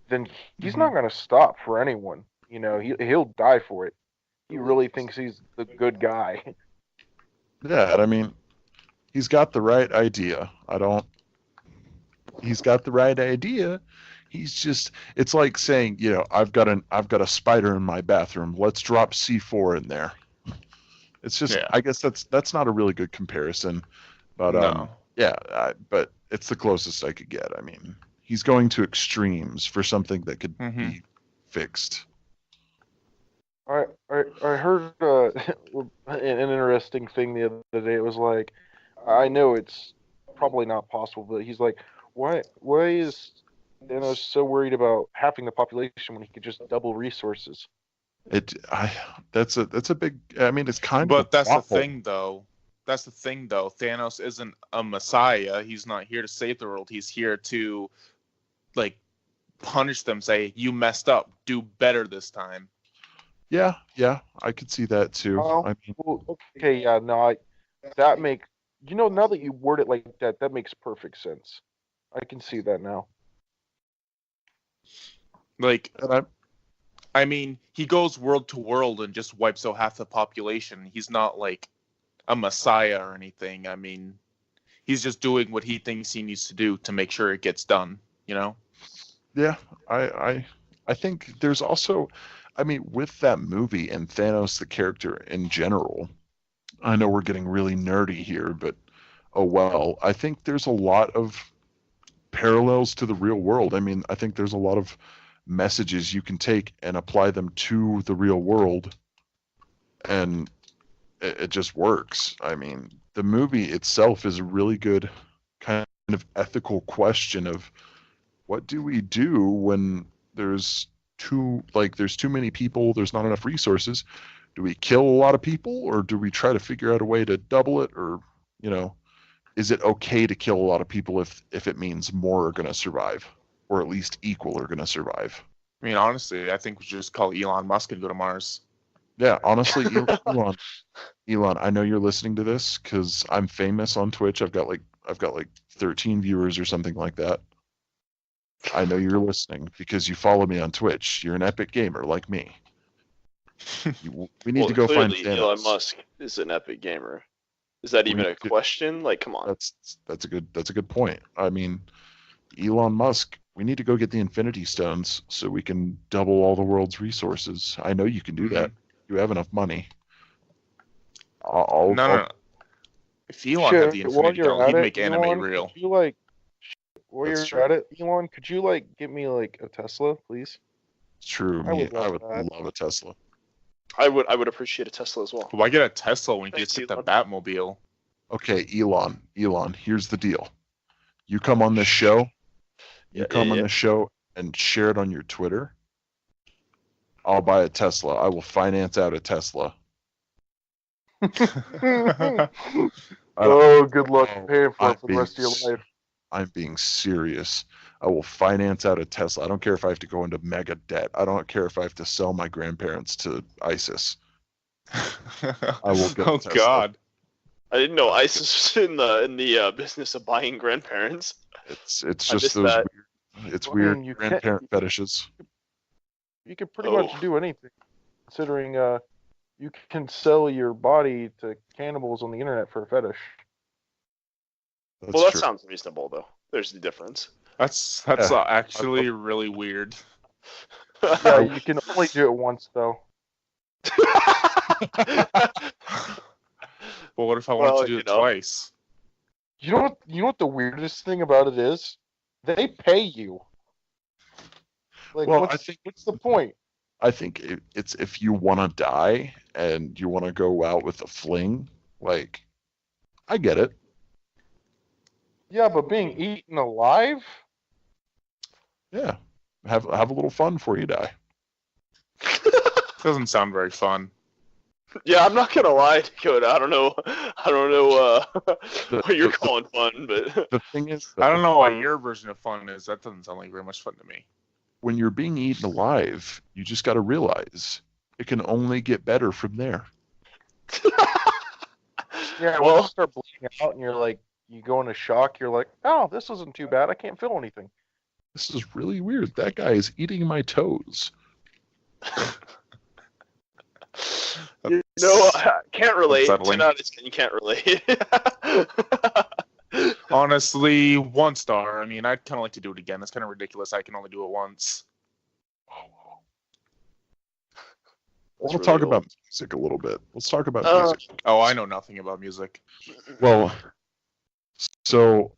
then he's not gonna stop for anyone. He'll die for it. He really thinks he's the good guy. yeah, and I mean, he's got the right idea. He's got the right idea. He's just, it's like saying, I've got a spider in my bathroom. Let's drop C4 in there. It's just, Yeah. I guess that's not a really good comparison, but No. but it's the closest I could get. I mean, he's going to extremes for something that could be fixed. I heard an interesting thing the other day. It was like, I know it's probably not possible, but he's like, why is Thanos so worried about halving the population when he could just double resources? That's a big. I mean, it's kind of. But that's the thing, though. Thanos isn't a messiah. He's not here to save the world. He's here to, like, punish them. Say, you messed up. Do better this time. Yeah, I could see that too. I mean, well, okay, yeah, no, that makes, now that you word it like that, that makes perfect sense. I can see that now. Like, I mean, he goes world to world and just wipes out half the population. He's not like a messiah or anything. I mean, he's just doing what he thinks he needs to do to make sure it gets done. Yeah, I think there's also, I mean, with that movie and Thanos, the character in general, I know we're getting really nerdy here, but oh well. I think there's a lot of parallels to the real world. I mean, I think there's a lot of messages you can take and apply them to the real world, and it just works. I mean, the movie itself is a really good kind of ethical question of what do we do when there's too many people, there's not enough resources. Do we kill a lot of people, or do we try to figure out a way to double it? Or is it okay to kill a lot of people if it means more are going to survive, or at least equal are going to survive? I mean, honestly, I think we should just call Elon Musk and go to Mars. Yeah, honestly, Elon, I know you're listening to this because I'm famous on Twitch. I've got like 13 viewers or something like that. I know you're listening because you follow me on Twitch. You're an epic gamer like me. We need to go find Thanos. Elon Musk is an epic gamer. Is that even a question? Like, come on. That's a good point. I mean, Elon Musk, we need to go get the Infinity Stones so we can double all the world's resources. I know you can do that. You have enough money. No. If Elon had the Infinity Stone, he'd make anime real. While you're at it, Elon, could you get me a Tesla, please? It's true. I would love a Tesla. I would appreciate a Tesla as well. Why get a Tesla when you just get the Batmobile? Okay, Elon, here's the deal. You come on this show, on this show and share it on your Twitter. I'll buy a Tesla. I will finance out a Tesla. Oh, good luck paying for it for the rest of your life. I'm being serious. I will finance out a Tesla. I don't care if I have to go into mega debt. I don't care if I have to sell my grandparents to ISIS. I will get a Tesla. God. I didn't know ISIS was in the business of buying grandparents. It's just those weird grandparent fetishes. You can pretty much do anything, considering you can sell your body to cannibals on the internet for a fetish. That sounds reasonable, though. There's the difference. That's actually really weird. Yeah, you can only do it once, though. Well, what if I wanted to do it twice? You know what the weirdest thing about it is? They pay you. What's the point? I think it's if you want to die and you want to go out with a fling, like, I get it. Yeah, but being eaten alive? Yeah, have a little fun before you die. Doesn't sound very fun. Yeah, I'm not gonna lie, Dakota. I don't know what you're the- calling fun, but The thing is, I don't know what your version of fun is. That doesn't sound like very much fun to me. when you're being eaten alive, you just got to realize it can only get better from there. Yeah, well, you start bleeding out and you're like, you go into shock. You're like, oh, this isn't too bad. I can't feel anything. This is really weird. That guy is eating my toes. you know, I can't relate. Unsettling. 10 out of 10, you can't relate. Honestly, 1 star. I mean, I'd kind of like to do it again. It's kind of ridiculous. I can only do it once. We'll That's talk really about music a little bit. Let's talk about music. Oh, I know nothing about music. Well, so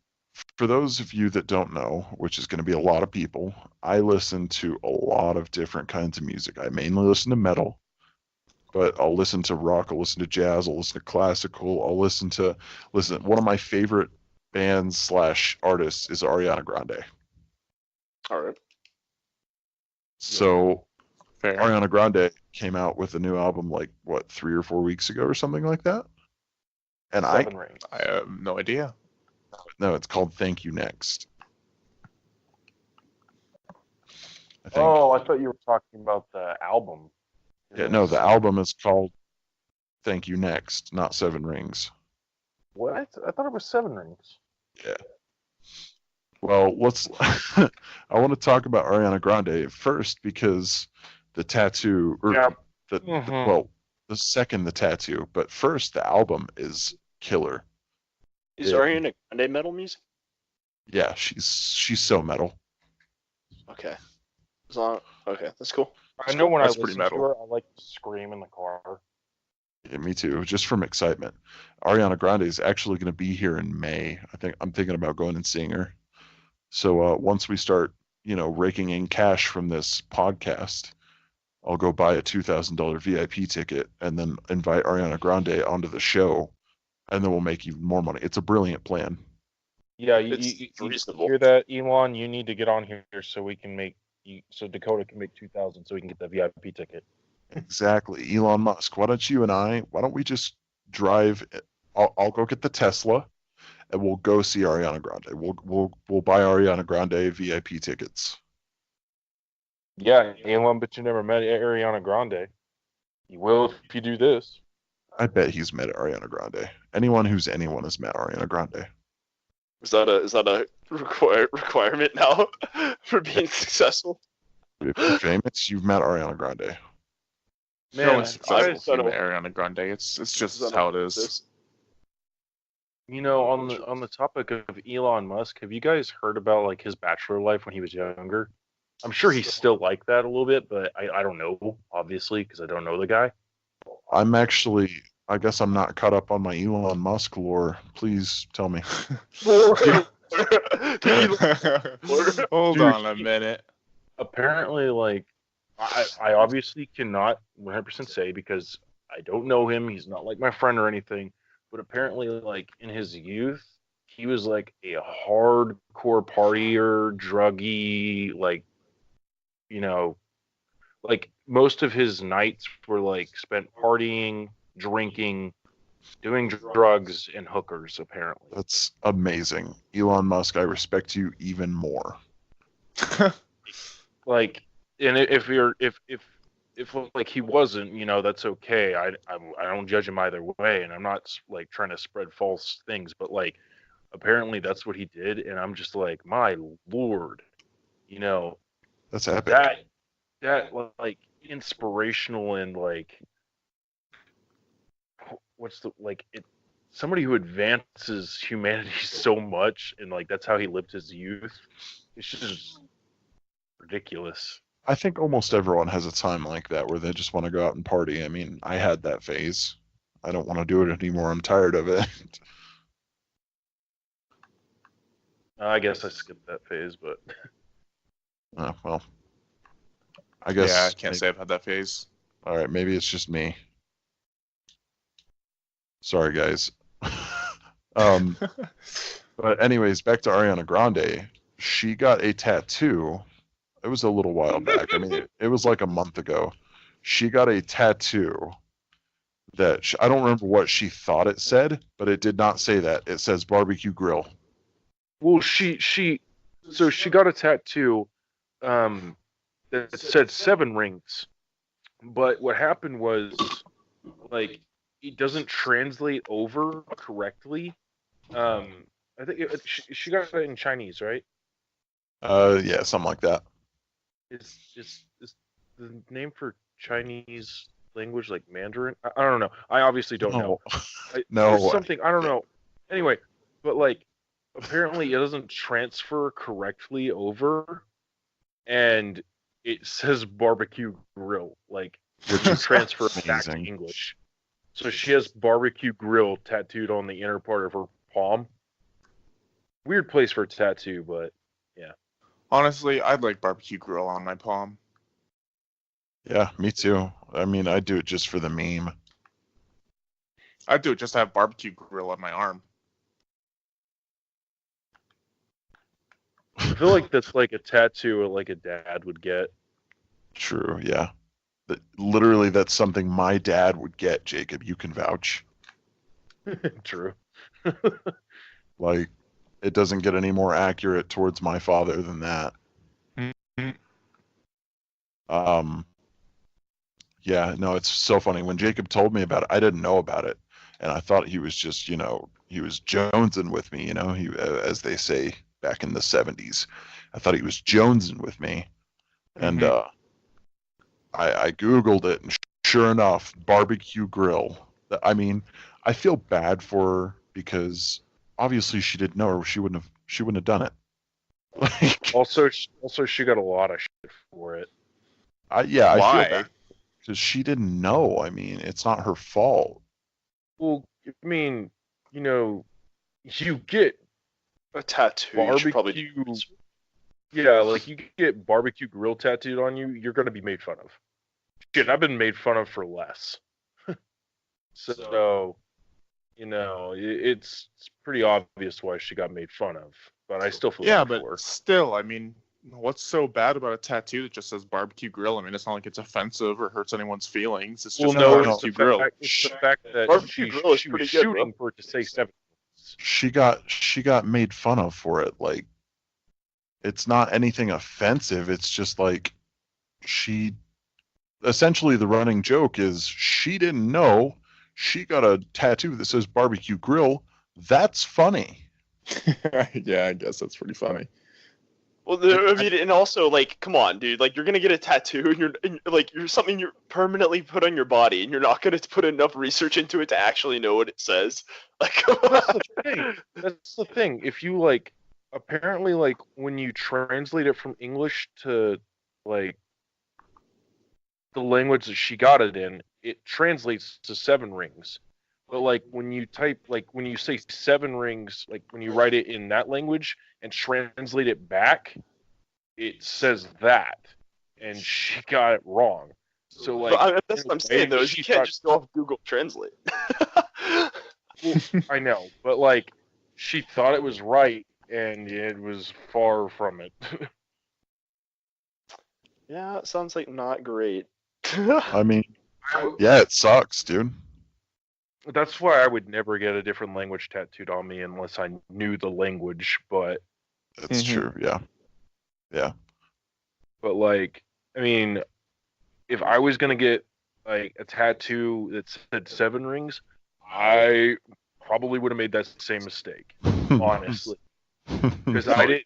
for those of you that don't know, which is going to be a lot of people, I listen to a lot of different kinds of music. I mainly listen to metal, but I'll listen to rock, I'll listen to jazz, I'll listen to classical, I'll listen. One of my favorite bands / artists is Ariana Grande. All right. So Fair. Ariana Grande came out with a new album like what 3 or 4 weeks ago or something like that. And 7 rings. I have no idea. no, it's called Thank You Next. I think. Oh, I thought you were talking about the album. Yeah, no, the album is called Thank You Next, not 7 Rings. What? I thought it was 7 rings. Yeah. Well, let's. I want to talk about Ariana Grande first because the tattoo, or Yeah. well, the second the tattoo, but first the album is killer. Is Yeah. Ariana Grande metal music? Yeah, she's so metal. Okay. Okay, that's cool. I know when That's I pretty listen to metal. her, I like to scream in the car. Yeah, me too, just from excitement. Ariana Grande is actually going to be here in May. I'm thinking about going and seeing her. So once we start, raking in cash from this podcast, I'll go buy a $2,000 VIP ticket and then invite Ariana Grande onto the show, and then we'll make even more money. It's a brilliant plan. Yeah, It's you reasonable. hear that, Elon? You need to get on here so we can so Dakota can make 2,000 so we can get the VIP ticket. Exactly. Elon Musk. Why don't we just drive? I'll go get the Tesla, and we'll go see Ariana Grande. We'll buy Ariana Grande VIP tickets. Yeah, Elon, but you never met Ariana Grande. You will if you do this. I bet he's met Ariana Grande. Anyone has met Ariana Grande. Is that a requirement now for being successful? If you're famous, you've met Ariana Grande. You're only Man, successful I- if you met Ariana Grande. It's just how it is. you know, on the topic of Elon Musk, have you guys heard about like his bachelor life when he was younger? I'm sure he's still like that a little bit, but I don't know, obviously, because I don't know the guy. I guess I'm not caught up on my Elon Musk lore. Please tell me. Hold Dude, on a minute. Apparently, like, I obviously cannot 100% say because I don't know him. He's not like my friend or anything. But apparently, like, in his youth, he was like a hardcore partier, druggy, like, like most of his nights were like spent partying, drinking, doing drugs, and hookers, apparently. That's amazing. Elon Musk, I respect you even more. Like, and if like he wasn't, that's okay. I don't judge him either way, and I'm not like trying to spread false things, but like apparently that's what he did, and I'm just like, my lord, That's epic. that like inspirational and like what's the like it somebody who advances humanity so much, and like that's how he lived his youth. It's just ridiculous. I think almost everyone has a time like that where they just want to go out and party. I mean, I had that phase. I don't want to do it anymore. I'm tired of it. I guess I skipped that phase, but Well, I guess. Yeah, I can't say I've had that phase. All right, maybe it's just me. Sorry, guys. But anyways, back to Ariana Grande. She got a tattoo. It was a little while back. I mean, it was like a month ago. She got a tattoo that I don't remember what she thought it said, but it did not say that. It says barbecue grill. Well, she got a tattoo that said 7 rings, but what happened was, like, it doesn't translate over correctly. I think she got it in Chinese, right? Yeah, something like that. Is the name for Chinese language like Mandarin? I don't know. I obviously don't know. No. There's something, I don't know. Anyway, but like apparently it doesn't transfer correctly over, and it says barbecue grill, like which is transfer back to English. So she has barbecue grill tattooed on the inner part of her palm. Weird place for a tattoo, but yeah. Honestly, I'd like barbecue grill on my palm. Yeah, me too. I mean, I do it just for the meme. I'd do it just to have barbecue grill on my arm. I feel like that's like a tattoo like a dad would get. True, yeah. Literally, that's something my dad would get, Jacob. You can vouch. True. Like, it doesn't get any more accurate towards my father than that. Mm-hmm. Yeah, no, it's so funny. When Jacob told me about it, I didn't know about it. And I thought he was just, he was jonesing with me, he, as they say back in the 70s. I thought he was jonesing with me. And I Googled it, and sure enough, barbecue grill. I mean, I feel bad for her because obviously she didn't know, or she wouldn't have done it. Like, also she got a lot of shit for it. I Why? feel bad because she didn't know. I mean, it's not her fault. Well, I mean, you get A tattoo. You should barbecue. probably... Yeah, like you get barbecue grill tattooed on you, you're gonna be made fun of. Shit, I've been made fun of for less. So, it's pretty obvious why she got made fun of. But I still feel bad for her. Still, I mean, what's so bad about a tattoo that just says barbecue grill? I mean, it's not like it's offensive or hurts anyone's feelings. It's just barbecue grill. It's the fact that Barbecue grill is she pretty was good, shooting bro. for it to say 7. She got made fun of for it. Like, it's not anything offensive. It's just like essentially the running joke is she didn't know. She got a tattoo that says barbecue grill. That's funny. Yeah, I guess that's pretty funny. Well, I mean, and also, like, come on, dude. Like, you're gonna get a tattoo, and you're something you're permanently put on your body, and you're not gonna put enough research into it to actually know what it says. Like, come on. That's the thing. If you apparently, when you translate it from English to the language that she got it in, it translates to 7 rings. But when you type, when you say 7 rings, when you write it in that language and translate it back, it says that, and she got it wrong. So that's what I'm saying though. You can't just go off Google Translate. Well, I know, but she thought it was right, and it was far from it. Yeah, it sounds like not great. I mean, yeah, it sucks, dude. That's why I would never get a different language tattooed on me unless I knew the language. But That's true. Yeah. Yeah. But I mean, if I was gonna get a tattoo that said 7 rings, I probably would have made that same mistake, honestly, because I didn't.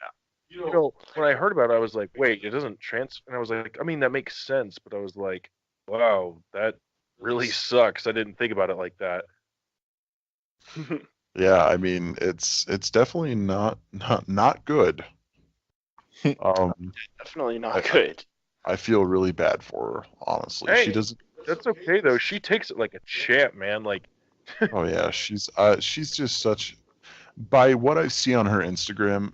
When I heard about it, I was like, wait, it doesn't transfer. And I was like, I mean, that makes sense, but I was like, wow, that really sucks. I didn't think about it like that. Yeah, I mean, it's definitely not good. Definitely not good. I feel really bad for her, honestly. Hey, she doesn't. That's okay though. She takes it like a champ, man. Oh yeah, she's just such. By what I see on her Instagram,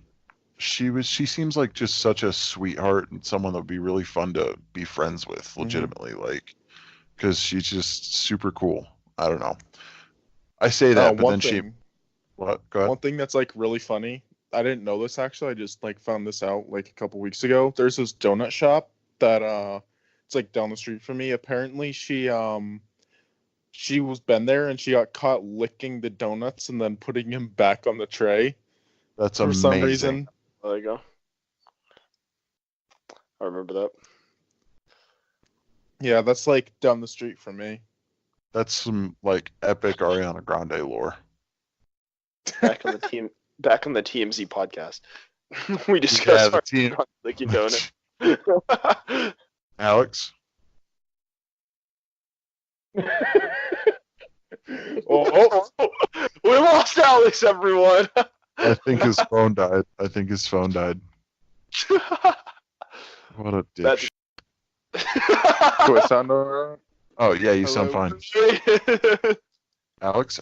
She seems like just such a sweetheart and someone that would be really fun to be friends with, Mm-hmm. legitimately, like, because she's just super cool. I don't know. I say that, but then she. What? Go ahead. One thing that's like really funny. I didn't know this actually. I just like found this out like a couple weeks ago. There's this donut shop that it's like down the street from me. Apparently she was been there and she got caught licking the donuts and then putting them back on the tray That's for amazing. some reason. There you go. I remember that. Yeah, that's like down the street from me. That's some like epic Ariana Grande lore. Back on the TMZ podcast, we discussed our team. licking donut. Alex. Oh, we lost Alex, everyone. I think his phone died. What a dick. Do I sound alright? Oh yeah, you sound Hello? fine. Alex.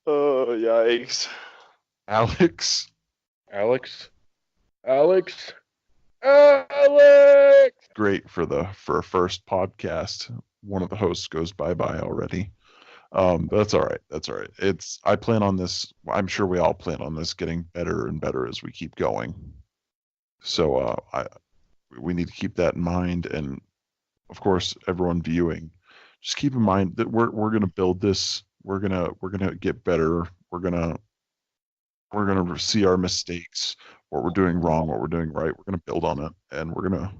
Oh, yikes. Alex. Alex. Great for a first podcast. One of the hosts goes bye-bye already. That's all right. I plan on this. I'm sure we all plan on this getting better and better as we keep going. So we need to keep that in mind, and of course, everyone viewing, just keep in mind that we're gonna build this. We're gonna get better. We're gonna see our mistakes, what we're doing wrong, what we're doing right. We're gonna build on it, and we're gonna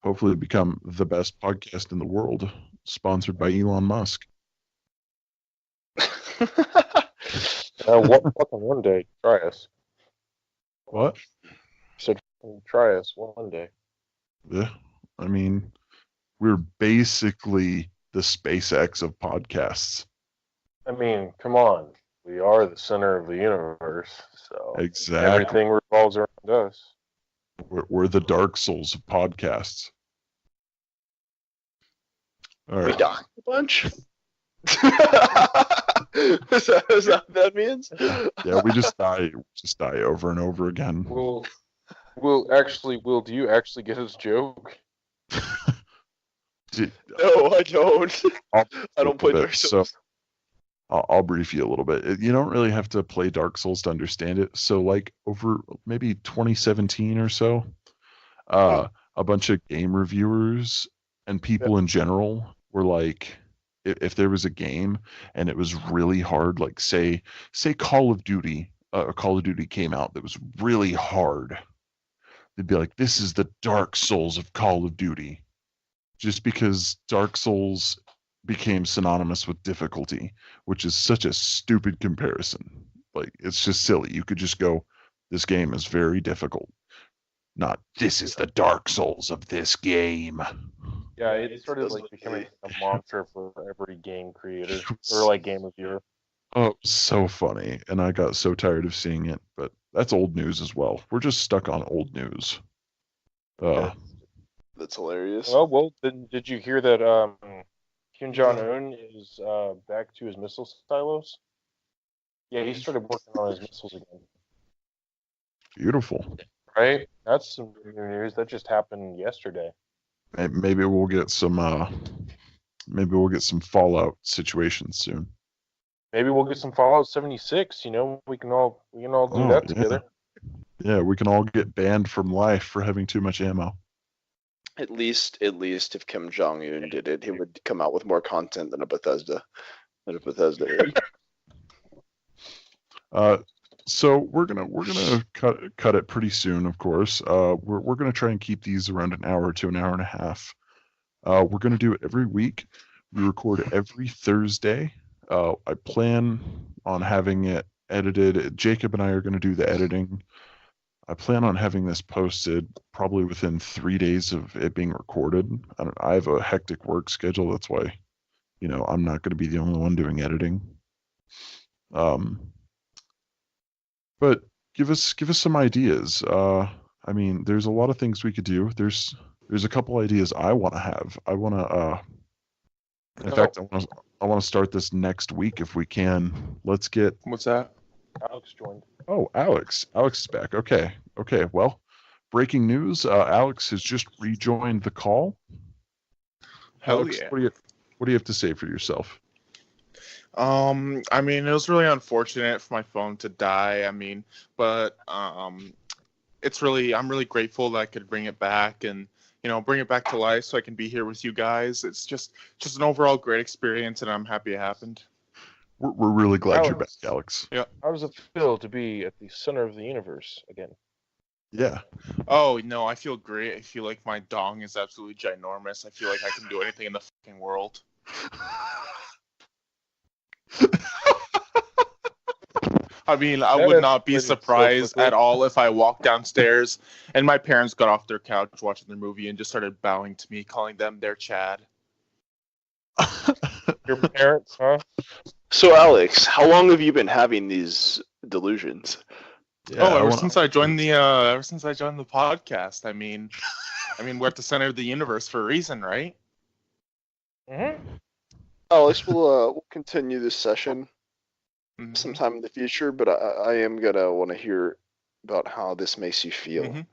hopefully become the best podcast in the world, sponsored by Elon Musk. One day, try us. What? Said try us one day. Yeah, I mean, we're basically the SpaceX of podcasts. I mean, come on. We are the center of the universe, so Exactly. everything revolves around us. We're the Dark Souls of podcasts. All We right. die a bunch. Is that what that means? Yeah, we just die over and over again. Will, do you actually get his joke? Dude, No, I don't. I'll- I don't play bit, Dark Souls. I'll brief you a little bit. You don't really have to play Dark Souls to understand it. So, like, over maybe 2017 or so, a bunch of game reviewers and people in general were like, if there was a game and it was really hard, like say Call of Duty came out that was really hard, they'd be like, this is the Dark Souls of Call of Duty, just because Dark Souls became synonymous with difficulty, which is such a stupid comparison. Like, it's just silly. You could just go, this game is very difficult, not this is the Dark Souls of this game. Yeah, it started like becoming a mantra for every game creator or like game reviewer. Oh, so funny. And I got so tired of seeing it, but that's old news as well. We're just stuck on old news. That's hilarious. Well, then did you hear that Kim Jong-un is back to his missile silos? Yeah, he started working on his missiles again. Beautiful. Right? That's some new news. That just happened yesterday. Maybe we'll get some Fallout situations soon. Maybe we'll get some Fallout 76. You know, we can all do that together. Yeah, we can all get banned from life for having too much ammo. At least if Kim Jong Un did it, he would come out with more content than a Bethesda. So we're gonna cut it pretty soon, of course. We're gonna try and keep these around an hour to an hour and a half. We're gonna do it every week. We record every Thursday. I plan on having it edited. Jacob and I are gonna do the editing. I plan on having this posted probably within 3 days of it being recorded. I have a hectic work schedule. That's why, I'm not going to be the only one doing editing. But give us some ideas. I mean, there's a lot of things we could do. There's a couple ideas I want to have. I want to. In fact, I want to start this next week if we can. Let's get. What's that? Alex joined. Oh, Alex. Alex is back. Okay. Okay. Well, breaking news. Alex has just rejoined the call. Hell Alex, yeah. what do you have to say for yourself? I mean, it was really unfortunate for my phone to die. I mean, but I'm really grateful that I could bring it back and bring it back to life so I can be here with you guys. It's just an overall great experience, and I'm happy it happened. We're really glad you're back, Alex. Alex. How does it feel to be at the center of the universe again? Yeah. Oh no, I feel great. I feel like my dong is absolutely ginormous. I feel like I can do anything in the fucking world. I mean, I would not be surprised at all if I walked downstairs and my parents got off their couch watching their movie and just started bowing to me, calling them their Chad. Your parents, huh? So, Alex, how long have you been having these delusions? Yeah, ever since I joined the podcast. I mean, we're at the center of the universe for a reason, right? Mm-hmm. Alex, we'll continue this session sometime in the future, but I am gonna want to hear about how this makes you feel.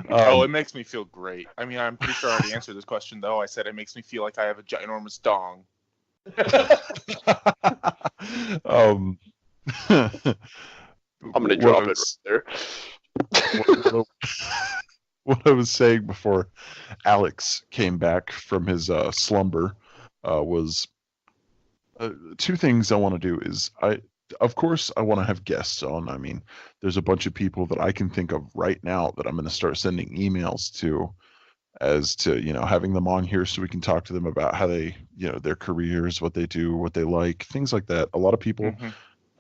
Oh, it makes me feel great. I mean, I'm pretty sure I already answered this question, though. I said it makes me feel like I have a ginormous dong. I'm gonna drop it right there. What I was saying before Alex came back from his slumber was two things I want to do is of course I want to have guests on. I mean, there's a bunch of people that I can think of right now that I'm going to start sending emails to as to, having them on here so we can talk to them about how they, their careers, what they do, what they like, things like that. A lot of people,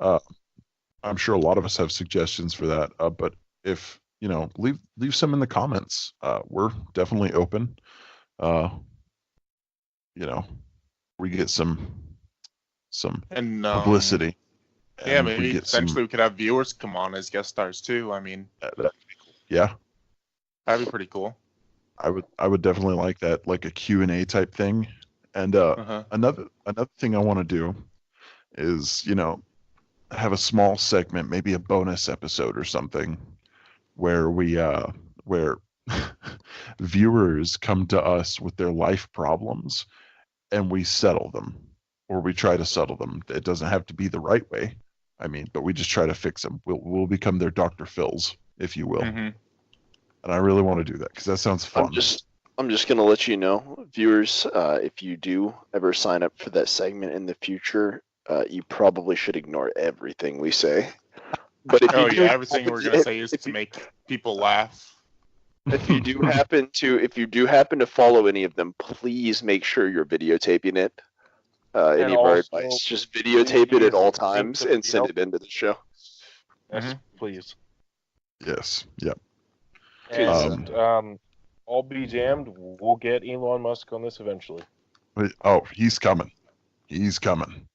I'm sure a lot of us have suggestions for that. But if, leave some in the comments. We're definitely open. We get some publicity. Yeah, maybe eventually we could have viewers come on as guest stars too. I mean, yeah, that'd be pretty cool. I would definitely like that, like a Q&A type thing. And another thing I want to do is, have a small segment, maybe a bonus episode or something, where where viewers come to us with their life problems and we settle them, or we try to settle them. It doesn't have to be the right way. I mean, but we just try to fix them. We'll become their Dr. Phils, if you will. And I really want to do that because that sounds fun. I'm just gonna let you know, viewers, if you do ever sign up for that segment in the future, you probably should ignore everything we say. But if everything we're gonna say is to make people laugh. If you do happen to follow any of them, please make sure you're videotaping it. Any of our advice, just videotape it at all times and send it into the show. Yes, please. Yes. Yep. And I'll be damned. We'll get Elon Musk on this eventually. Oh, he's coming. He's coming.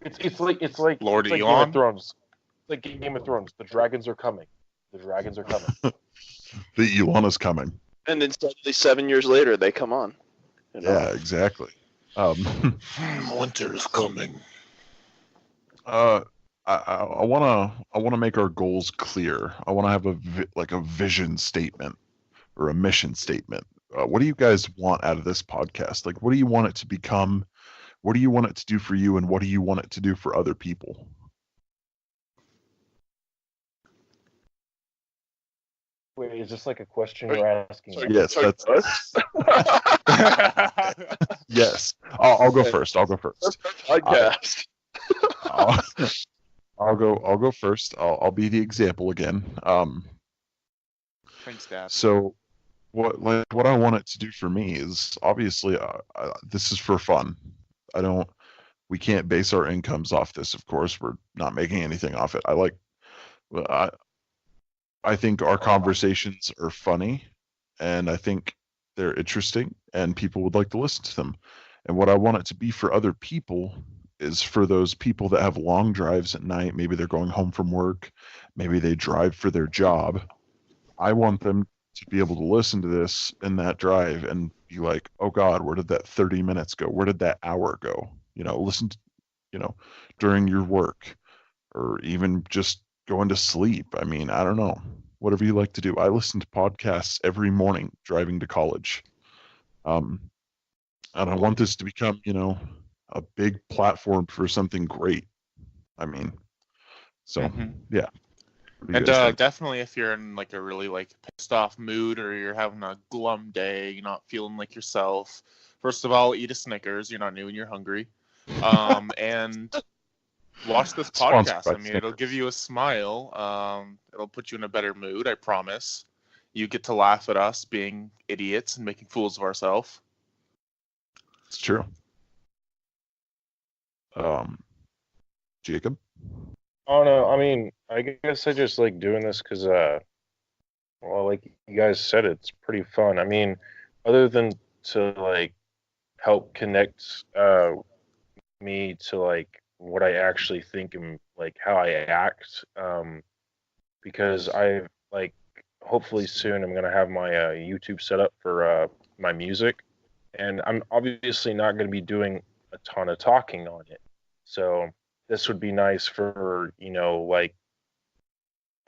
It's like Lord it's like Elon. Game of Thrones. It's like Game of Thrones. The dragons are coming. The dragons are coming. The Elon is coming. And then suddenly 7 years later, they come on. Yeah, exactly. Winter is coming. I want to make our goals clear. I want to have a vision statement or a mission statement. What do you guys want out of this podcast? Like, what do you want it to become? What do you want it to do for you, and what do you want it to do for other people? Wait, is this like a question you're asking? Yes, that's yes. I'll go first. Podcast. I'll go first. I'll be the example again. Thanks, Dad. So, what I want it to do for me is obviously this is for fun. We can't base our incomes off this. Of course, we're not making anything off it. I think our conversations are funny, and I think they're interesting, and people would like to listen to them. And what I want it to be for other people is for those people that have long drives at night. Maybe they're going home from work. Maybe they drive for their job. I want them to be able to listen to this in that drive and be like, oh God, where did that 30 minutes go? Where did that hour go? Listen to, during your work. or even just going to sleep. I mean, I don't know. Whatever you like to do. I listen to podcasts every morning driving to college. And I want this to become, a big platform for something great. I mean, so yeah. What do you And guys think? definitely if you're in like a really like pissed off mood or you're having a glum day, you're not feeling like yourself. First of all, eat a Snickers. You're not new and you're hungry. And watch this Sponsored podcast. by I mean, it'll Snickers. give you a smile. It'll put you in a better mood. I promise. You get to laugh at us being idiots and making fools of ourselves. It's true. Jacob? Oh no, I mean, I guess I just like doing this because, well, like you guys said, it's pretty fun. I mean, other than to like help connect me to like what I actually think and like how I act, because I like hopefully soon I'm gonna have my YouTube set up for my music, and I'm obviously not gonna be doing a ton of talking on it, so this would be nice for like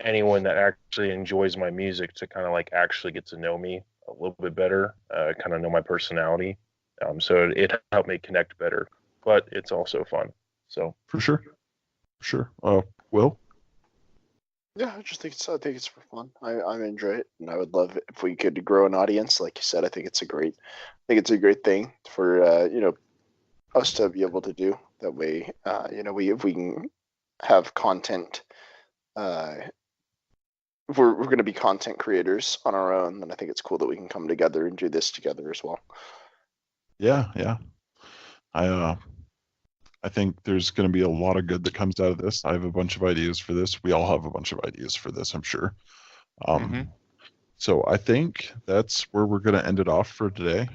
anyone that actually enjoys my music to kind of like actually get to know me a little bit better, kind of know my personality. So it helped me connect better, but it's also fun. So For sure. For sure. Will? Yeah, I think it's for fun. I enjoy it, and I would love it if we could grow an audience. Like you said, I think it's a great thing for us to be able to do. That way, if we can have content, if we're going to be content creators on our own, then I think it's cool that we can come together and do this together as well. Yeah, yeah. I think there's going to be a lot of good that comes out of this. I have a bunch of ideas for this. We all have a bunch of ideas for this, I'm sure. So I think that's where we're going to end it off for today.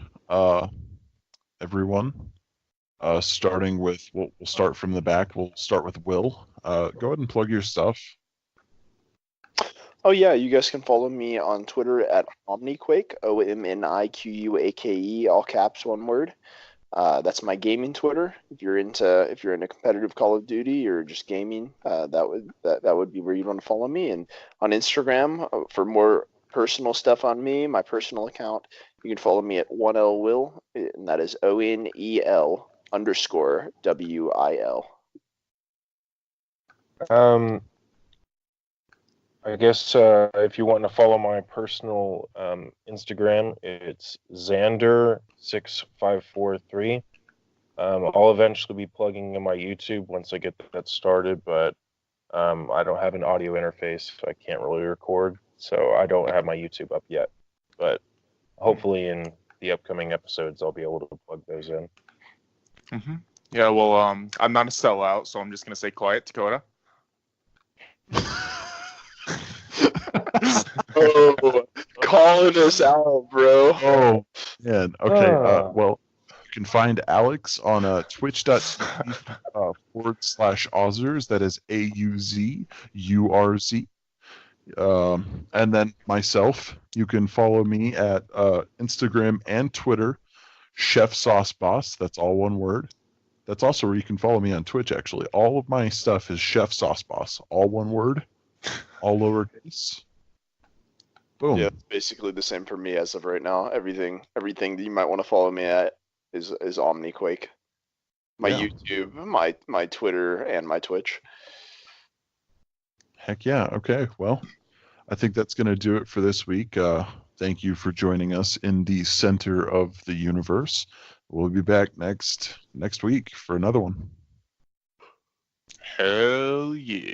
Everyone, starting with, we'll start from the back. We'll start with Will. Go ahead and plug your stuff. Oh yeah, you guys can follow me on Twitter at Omniquake, OMNIQUAKE, all caps, one word. That's my gaming Twitter. If you're into competitive Call of Duty or just gaming, that would be where you'd want to follow me. And on Instagram, for more personal stuff on me, my personal account, you can follow me at 1LWill, and that is ONEL_WIL. I guess if you want to follow my personal Instagram, it's Xander6543. I'll eventually be plugging in my YouTube once I get that started, but I don't have an audio interface. I can't really record, so I don't have my YouTube up yet. But hopefully in the upcoming episodes, I'll be able to plug those in. Yeah, well, I'm not a sellout, so I'm just going to say quiet, Dakota. Oh, calling us out, bro. Oh, man. Okay. Well, you can find Alex on twitch.tv/Auzers. That is AUZURZ. And then myself, you can follow me at Instagram and Twitter, Chef Sauce Boss. That's all one word. That's also where you can follow me on Twitch, actually. All of my stuff is Chef Sauce Boss. All one word, all lowercase. Boom. Yeah, it's basically the same for me as of right now. Everything that you might want to follow me at is Omniquake. My YouTube, my Twitter, and my Twitch. Heck yeah. Okay. Well, I think that's going to do it for this week. Thank you for joining us in the center of the universe. We'll be back next week for another one. Hell yeah.